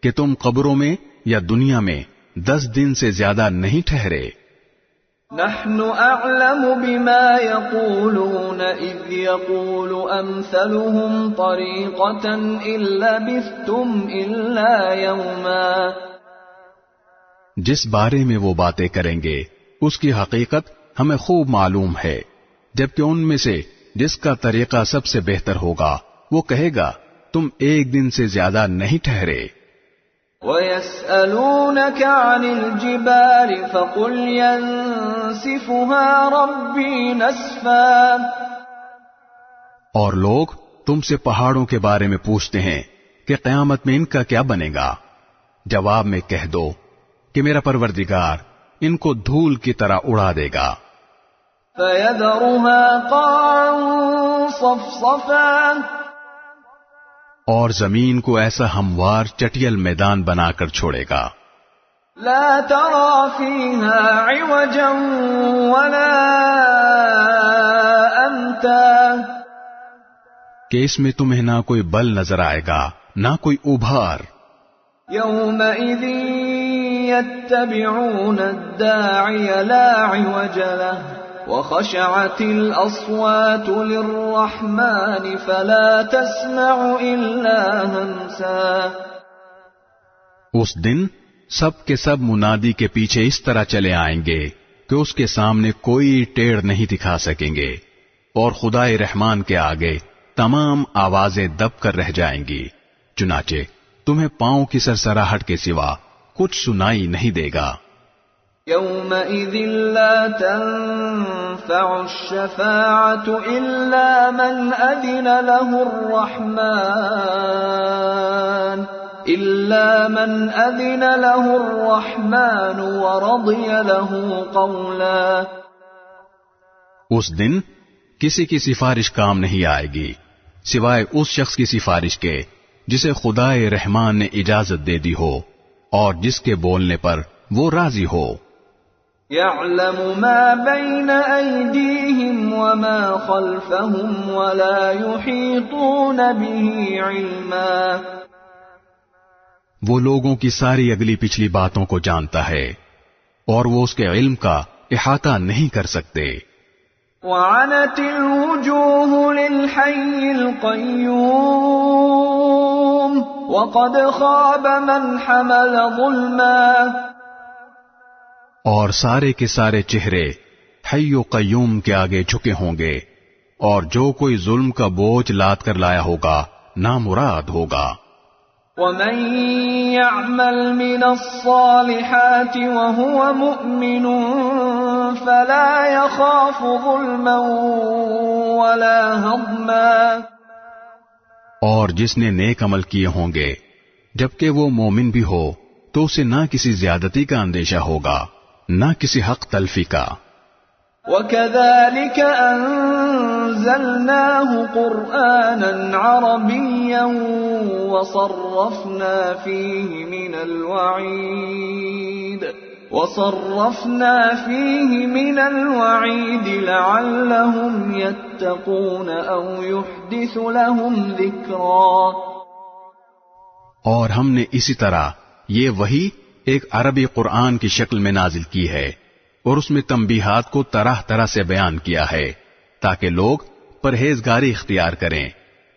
S2: کہ تم قبروں میں یا دنیا میں 10 دن سے زیادہ نہیں ٹھہرے.
S1: نحن أعلم بما يقولون إذ يقول أمثلهم طريقة إن لبثتم إلا يوما.
S2: جس بارے میں وہ باتیں کریں گے اس کی حقیقت ہمیں خوب معلوم ہے، جبکہ ان میں سے جس کا طریقہ سب سے بہتر ہوگا وہ کہے گا تم ایک دن سے زیادہ نہیں ٹھہرے.
S1: وَيَسْأَلُونَكَ عَنِ الْجِبَالِ فَقُلْ يَنسِفُهَا رَبِّي نَسْفًا.
S2: اور لوگ تم سے پہاڑوں کے بارے میں پوچھتے ہیں کہ قیامت میں ان کا کیا بنے گا. جواب میں کہہ دو کہ میرا پروردگار ان کو دھول کی طرح اڑا دے گا.
S1: فَيَذَرُهَا قَاعًا صَفْصَفًا.
S2: اور زمین کو ایسا ہموار چٹیل میدان بنا کر چھوڑے گا.
S1: لا ترى فيها عوجا ولا أمتا.
S2: کہ اس میں تمہیں نہ کوئی بل نظر آئے گا نہ کوئی ابھار.
S1: يومئذ يتبعون الداعي لا عوج له وخشعت الأصوات للرحمن فلا تسمع إلا همسا.
S2: اس دن سب کے سب منادی کے پیچھے اس طرح چلے آئیں گے کہ اس کے سامنے کوئی ٹیڑھ نہیں دکھا سکیں گے، اور خدائے رحمان کے آگے تمام آوازیں دب کر رہ جائیں گی. چنانچہ تمہیں پاؤں کی سرسراہٹ کے سوا کچھ سنائی نہیں دے گا.
S1: يومئذ لا تنفع الشفاعة إلا من أذن له الرحمن ورضي له قولا.
S2: اس دن کسی کی سفارش کام نہیں آئے گی سوائے اس شخص کی سفارش کے جسے خدائے رحمان نے اجازت دے دی ہو اور جس کے بولنے پر وہ راضی ہو.
S1: يعلم ما بين أيديهم وما خلفهم ولا يحيطون به علما.
S2: وہ لوگوں کی ساری اگلی پچھلی باتوں کو جانتا ہے اور وہ اس کے علم کا احاطہ نہیں کر سکتے.
S1: وعنت الوجوه للحي القيوم وقد خاب من حمل ظلما.
S2: اور سارے کے سارے چہرے حی و قیوم کے آگے جھکے ہوں گے، اور جو کوئی ظلم کا بوجھ لاد کر لایا ہوگا نامراد ہوگا.
S1: ومن يعمل من الصالحات وهو مؤمن فلا يخاف ظلما ولا هضما.
S2: اور جس نے نیک عمل کیے ہوں گے جبکہ وہ مومن بھی ہو تو اسے نہ کسی زیادتی کا اندیشہ ہوگا نہ کسی حق تلفی کا.
S1: وَكَذَلِكَ أَنزَلْنَاهُ قُرْآنًا عَرَبِيًّا وَصَرَّفْنَا فِيهِ مِنَ الْوَعِيدِ لَعَلَّهُمْ يَتَّقُونَ أَوْ يُحْدِثُ لَهُمْ ذِكْرًا.
S2: اور ہم نے اسی طرح یہ وحی ایک عربی قرآن کی شکل میں نازل کی ہے اور اس میں تنبیہات کو طرح طرح سے بیان کیا ہے تاکہ لوگ پرہیزگاری اختیار کریں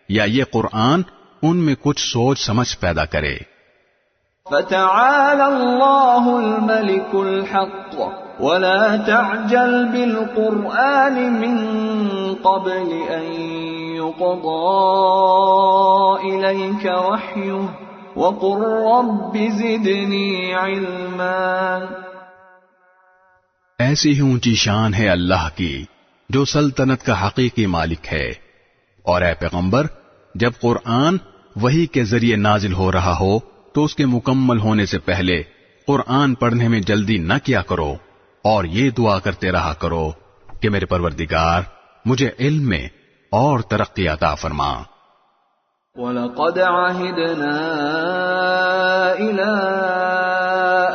S2: یا یہ قرآن ان میں کچھ سوچ سمجھ پیدا کرے.
S1: فَتَعَالَى اللَّهُ الْمَلِكُ الْحَقُّ وَلَا تَعْجَلْ بِالْقُرْآنِ مِنْ قَبْلِ أَنْ يُقْضَى إِلَيْكَ وَحْيُهُ وَقُلْ رَبِّ زِدْنِي عِلْمًا.
S2: ایسی ہی اونچی شان ہے اللہ کی جو سلطنت کا حقیقی مالک ہے. اور اے پیغمبر جب قرآن وحی کے ذریعے نازل ہو رہا ہو تو اس کے مکمل ہونے سے پہلے قرآن پڑھنے میں جلدی نہ کیا کرو اور یہ دعا کرتے رہا کرو کہ میرے پروردگار مجھے علم میں اور ترقی عطا فرما.
S1: وَلَقَدْ عَهِدْنَا إِلَىٰ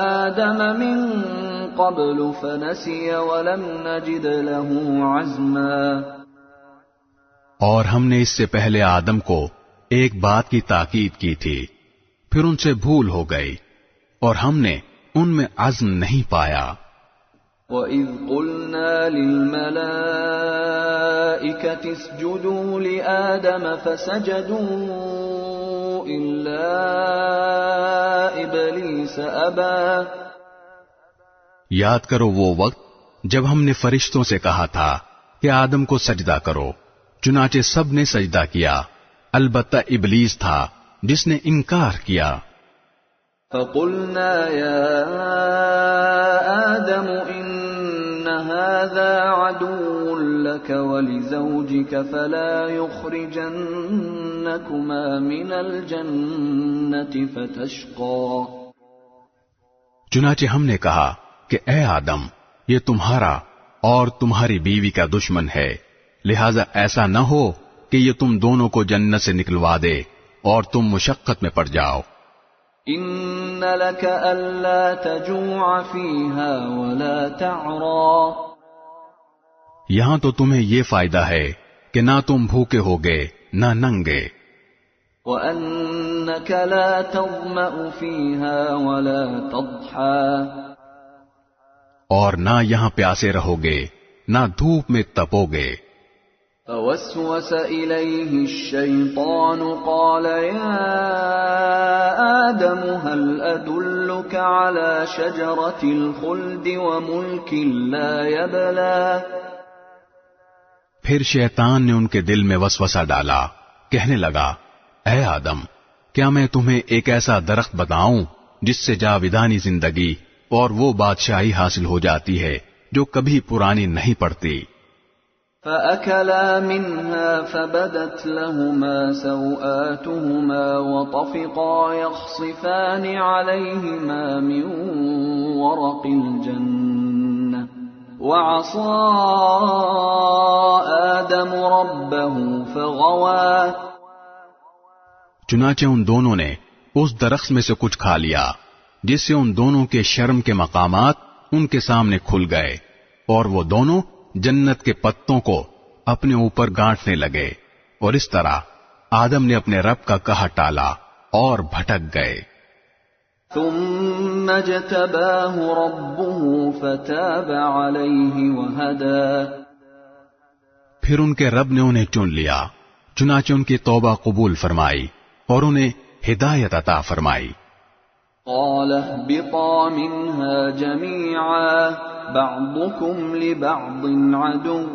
S1: آدَمَ مِن قَبْلُ فَنَسِيَ وَلَمْ نَجِدْ لَهُ عَزْمًا.
S2: اور ہم نے اس سے پہلے آدم کو ایک بات کی تاکید کی تھی پھر ان سے بھول ہو گئی اور ہم نے ان میں عزم نہیں پایا.
S1: وَإِذْ قُلْنَا لِلْمَلَائِكَةِ اسْجُدُوا لِآدَمَ فَسَجَدُوا إِلَّا إِبْلِيسَ أَبَى.
S2: یاد کرو وہ وقت جب ہم نے فرشتوں سے کہا تھا کہ آدم کو سجدہ کرو چنانچہ سب نے سجدہ کیا البتہ ابلیس تھا جس نے انکار کیا.
S1: فَقُلْنَا يَا آدَمُ إِنَّ هَذَا عَدُوٌّ لَكَ وَلِزَوْجِكَ فَلَا يُخْرِجَنَّكُمَا مِنَ الْجَنَّةِ فَتَشْقَى.
S2: چنانچہ ہم نے کہا کہ اے آدم یہ تمہارا اور تمہاری بیوی کا دشمن ہے لہذا ایسا نہ ہو کہ یہ تم دونوں کو جنت سے نکلوا دے اور تم مشقت میں پڑ جاؤ.
S1: إِنَّ لَكَ أَلَّا تَجُوعَ فِيهَا وَلَا تَعْرَى.
S2: یہاں تو تمہیں یہ فائدہ ہے کہ نہ تم بھوکے ہوگے نہ ننگے.
S1: وَأَنَّكَ لَا تَظْمَأُ فِيهَا وَلَا تَضْحَى.
S2: اور نہ یہاں پیاسے رہو گے نہ دھوپ میں تپو گے.
S1: فوسوس إليه الشيطان قال يا آدم هل أدلك على شجرة الخلد وملك لا يبلى.
S2: پھر شیطان نے ان کے دل میں وسوسہ ڈالا کہنے لگا اے آدم کیا میں تمہیں ایک ایسا درخت بتاؤں جس سے جاودانی زندگی اور وہ بادشاہی حاصل ہو جاتی ہے جو کبھی پرانی نہیں پڑتی.
S1: فَأَكَلَا مِنْهَا فَبَدَتْ لَهُمَا سَوْآتُهُمَا وَطَفِقَا يَخْصِفَانِ عَلَيْهِمَا مِنْ وَرَقِ الْجَنَّةِ وَعَصَى آدَمُ رَبَّهُ فَغَوَى.
S2: چنانچہ ان دونوں نے اس درخت میں سے کچھ کھا لیا جس سے ان دونوں کے شرم کے مقامات ان کے سامنے کھل گئے اور وہ دونوں جنت کے پتوں کو اپنے اوپر گانٹنے لگے اور اس طرح آدم نے اپنے رب کا کہا ٹالا اور بھٹک گئے.
S1: ثم اجتباه ربه فتاب عليه وهدى.
S2: پھر ان کے رب نے انہیں چن لیا چنانچہ ان کی توبہ قبول فرمائی اور انہیں ہدایت عطا فرمائی.
S1: قال اهبطا منها جميعا بعضكم لبعض عدو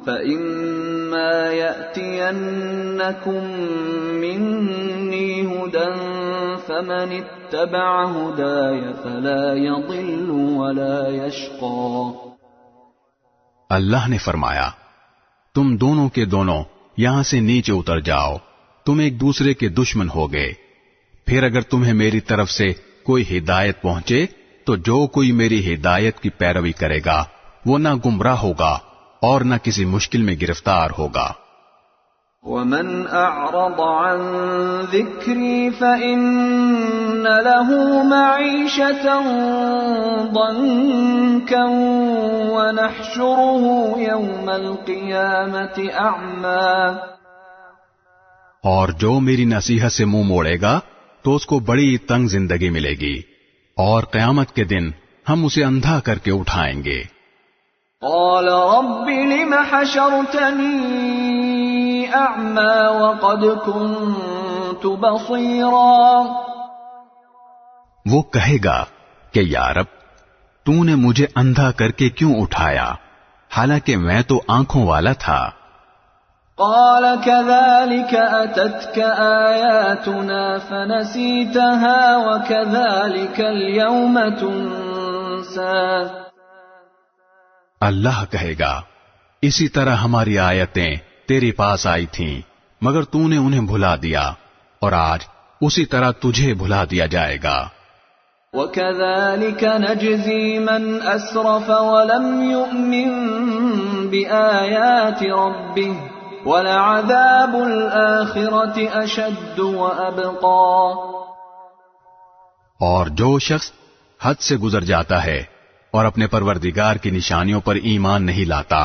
S1: فإما يأتينكم مني هدى فمن اتبع هداي فلا يضل ولا يشقى.
S2: اللہ نے فرمایا تم دونوں کے دونوں یہاں سے نیچے اتر جاؤ، تم ایک دوسرے کے دشمن ہو گئے۔ پھر اگر تمہیں میری طرف سے کوئی ہدایت پہنچے تو جو کوئی میری ہدایت کی پیروی کرے گا وہ نہ گمراہ ہوگا اور نہ کسی مشکل میں گرفتار ہوگا۔
S1: وَمَنْ أَعْرَضَ عَنْ ذِكْرِي فَإِنَّ لَهُ مَعِيشَةً ضَنكًا وَنَحْشُرُهُ يَوْمَ الْقِيَامَةِ أَعْمَى،
S2: اور جو میری نصیحت سے منہ موڑے گا تو اس کو بڑی تنگ زندگی ملے گی، اور قیامت کے دن ہم اسے اندھا کر کے اٹھائیں گے۔
S1: قال رب لم حشرتني أعمى وقد كنت بصيرا،
S2: وہ کہے گا کہ یا رب تو نے مجھے اندھا کر کے کیوں اٹھایا حالانکہ میں تو آنکھوں والا تھا۔
S1: قال كذلك أتتك آياتنا فنسيتها وكذلك اليوم تنسى،
S2: اللہ کہے گا اسی طرح ہماری آیتیں تیرے پاس آئی تھیں مگر تو نے انہیں بھلا دیا، اور آج اسی طرح تجھے بھلا دیا جائے گا۔
S1: وَكَذَلِكَ نَجْزِي مَنْ أَسْرَفَ وَلَمْ يُؤْمِنْ بِآيَاتِ رَبِّهِ وَلَعَذَابُ الْآخِرَةِ أَشَدُّ وَأَبْقَى،
S2: اور جو شخص حد سے گزر جاتا ہے اور اپنے پروردگار کی نشانیوں پر ایمان نہیں لاتا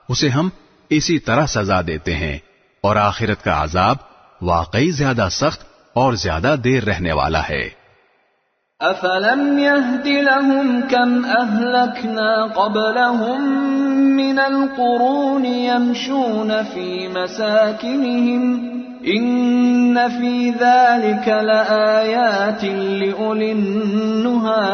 S2: اسے ہم اسی طرح سزا دیتے ہیں، اور آخرت کا عذاب واقعی زیادہ سخت اور زیادہ دیر رہنے والا ہے۔
S1: أَفَلَمْ يَهْدِ لَهُمْ كَمْ أَهْلَكْنَا قَبْلَهُمْ مِنَ الْقُرُونِ يَمْشُونَ فِي مَسَاكِنِهِمْ إِنَّ فِي ذَلِكَ لَآيَاتٍ لِأُولِي النُّهَى،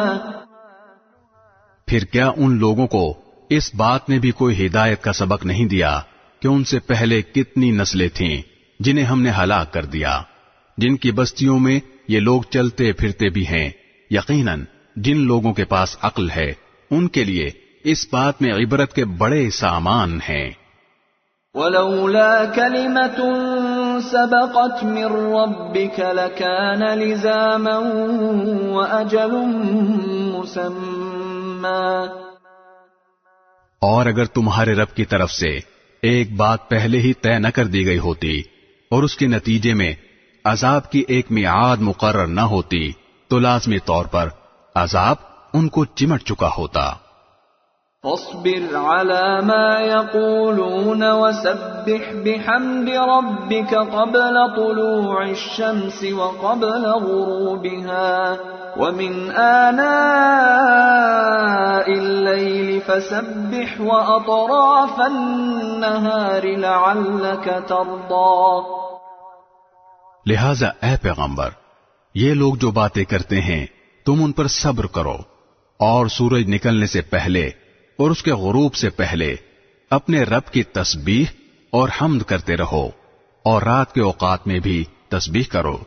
S2: پھر کیا ان لوگوں کو اس بات نے بھی کوئی ہدایت کا سبق نہیں دیا کہ ان سے پہلے کتنی نسلیں تھیں جنہیں ہم نے ہلاک کر دیا، جن کی بستیوں میں یہ لوگ چلتے پھرتے بھی ہیں۔ یقیناً جن لوگوں کے پاس عقل ہے ان کے لیے اس بات میں عبرت کے بڑے سامان ہیں۔
S1: وَلَوْلَا كَلِمَةٌ سَبَقَتْ مِنْ رَبِّكَ لَكَانَ لِزَامًا وَأَجَلٌ مُّسَمًّى،
S2: اور اگر تمہارے رب کی طرف سے ایک بات پہلے ہی طے نہ کر دی گئی ہوتی اور اس کے نتیجے میں عذاب کی ایک میعاد مقرر نہ ہوتی تو لازمی طور پر عذاب ان کو چمٹ چکا ہوتا۔
S1: فاصبر على ما يقولون وسبح بحمد ربك قبل طلوع الشمس وقبل غروبها ومن آناء الليل فسبح وأطراف النهار لعلك ترضى۔
S2: لہذا اے پیغمبر یہ لوگ جو باتیں کرتے ہیں تم ان پر صبر کرو، اور سورج نکلنے سے پہلے اور اس کے غروب سے پہلے اپنے رب کی تسبیح اور حمد کرتے رہو، اور رات کے اوقات میں بھی تسبیح کرو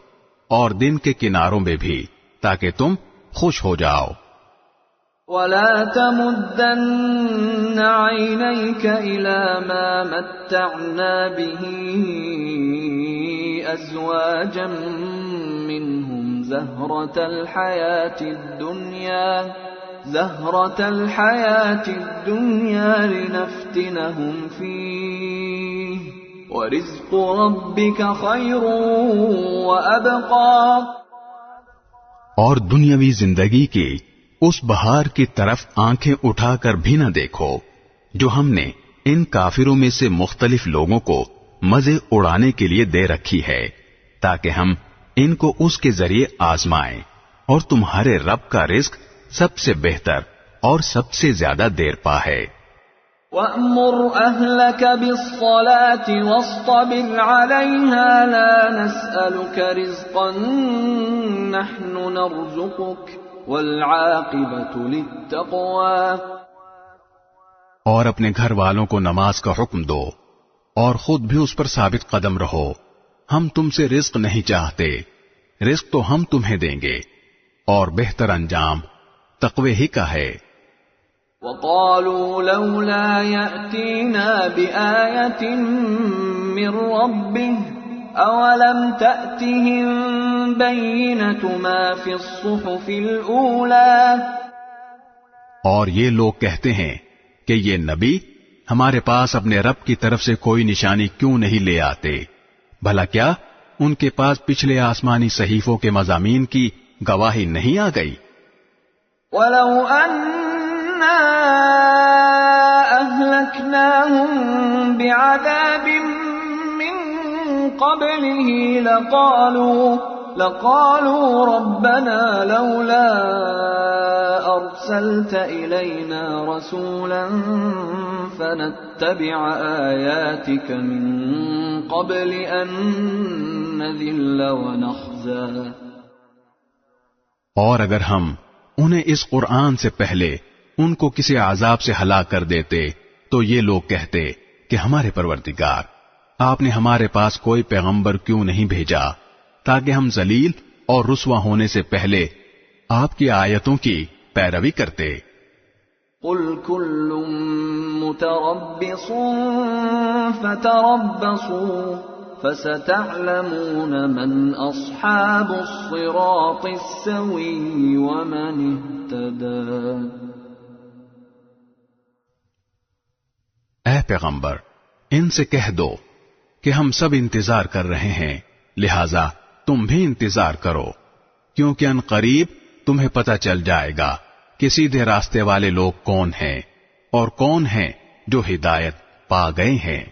S2: اور دن کے کناروں میں بھی، تاکہ تم خوش ہو جاؤ۔
S1: وَلَا تَمُدَّنَّ عَيْنَيْكَ إِلَى مَا مَتَّعْنَا بِهِ أَزْوَاجًا مِّنْهُمْ زَهْرَةَ الْحَيَاةِ الدُّنْيَا لِنَفْتِنَهُمْ فِيهِ وَرِزْقُ رَبِّكَ خَيْرٌ وَأَبْقَى۔
S2: اور دنیاوی زندگی کی اس بہار کی طرف آنکھیں اٹھا کر بھی نہ دیکھو جو ہم نے ان کافروں میں سے مختلف لوگوں کو مزے اڑانے کے لیے دے رکھی ہے، تاکہ ہم ان کو اس کے ذریعے آزمائیں، اور تمہارے رب کا رزق سب سے بہتر اور سب سے زیادہ دیر پا ہے۔
S1: وَأْمُرْ أَهْلَكَ بِالصَّلَاةِ وَاصْطَبِرْ عَلَيْهَا لَا نَسْأَلُكَ رِزْقًا نَحْنُ نَرْزُقُكَ وَالْعَاقِبَةُ لِلتَّقْوَى۔
S2: اور اپنے گھر والوں کو نماز کا حکم دو اور خود بھی اس پر ثابت قدم رہو، ہم تم سے رزق نہیں چاہتے، رزق تو ہم تمہیں دیں گے، اور بہتر انجام تقوی ہی کا ہے۔
S1: وقالوا لولا يأتينا بآية من ربه أولم تأتهم بينة ما في الصحف الأولى.
S2: اور یہ لوگ کہتے ہیں کہ یہ نبی ہمارے پاس اپنے رب کی طرف سے کوئی نشانی کیوں نہیں لے آتے؟ بھلا کیا ان کے پاس پچھلے آسمانی صحیفوں کے مضامین کی گواہی نہیں آ گئی؟
S1: وَلَوْ أَنَّا أَهْلَكْنَاهُمْ بِعَذَابٍ مِّن قَبْلِهِ لَقَالُوا رَبَّنَا لَوْلَا أَرْسَلْتَ إِلَيْنَا رَسُولًا فَنَتَّبِعَ آيَاتِكَ مِن قَبْلِ أَن نَّذِلَّ وَنَخْزَىٰ.
S2: اور اگر ہم انہیں اس قرآن سے پہلے ان کو کسی عذاب سے ہلاک کر دیتے تو یہ لوگ کہتے کہ ہمارے پروردگار، آپ نے ہمارے پاس کوئی پیغمبر کیوں نہیں بھیجا تاکہ ہم ذلیل اور رسوا ہونے سے پہلے آپ کی آیتوں کی پیروی کرتے.
S1: قُلْ كُلٌّ مُتَرَبِّصٌ فَتَرَبَّصُوا فَسَتَعْلَمُونَ مَنْ أَصْحَابُ الصِّرَاطِ السَّوِيِّ وَمَنِ اهْتَدَىٰ.
S2: اے پیغمبر، ان سے کہہ دو کہ ہم سب انتظار کر رہے ہیں، لہذا تم بھی انتظار کرو، کیونکہ ان قریب تمہیں پتہ چل جائے گا کہ سیدھے راستے والے لوگ کون ہیں اور کون ہیں جو ہدایت پا گئے ہیں.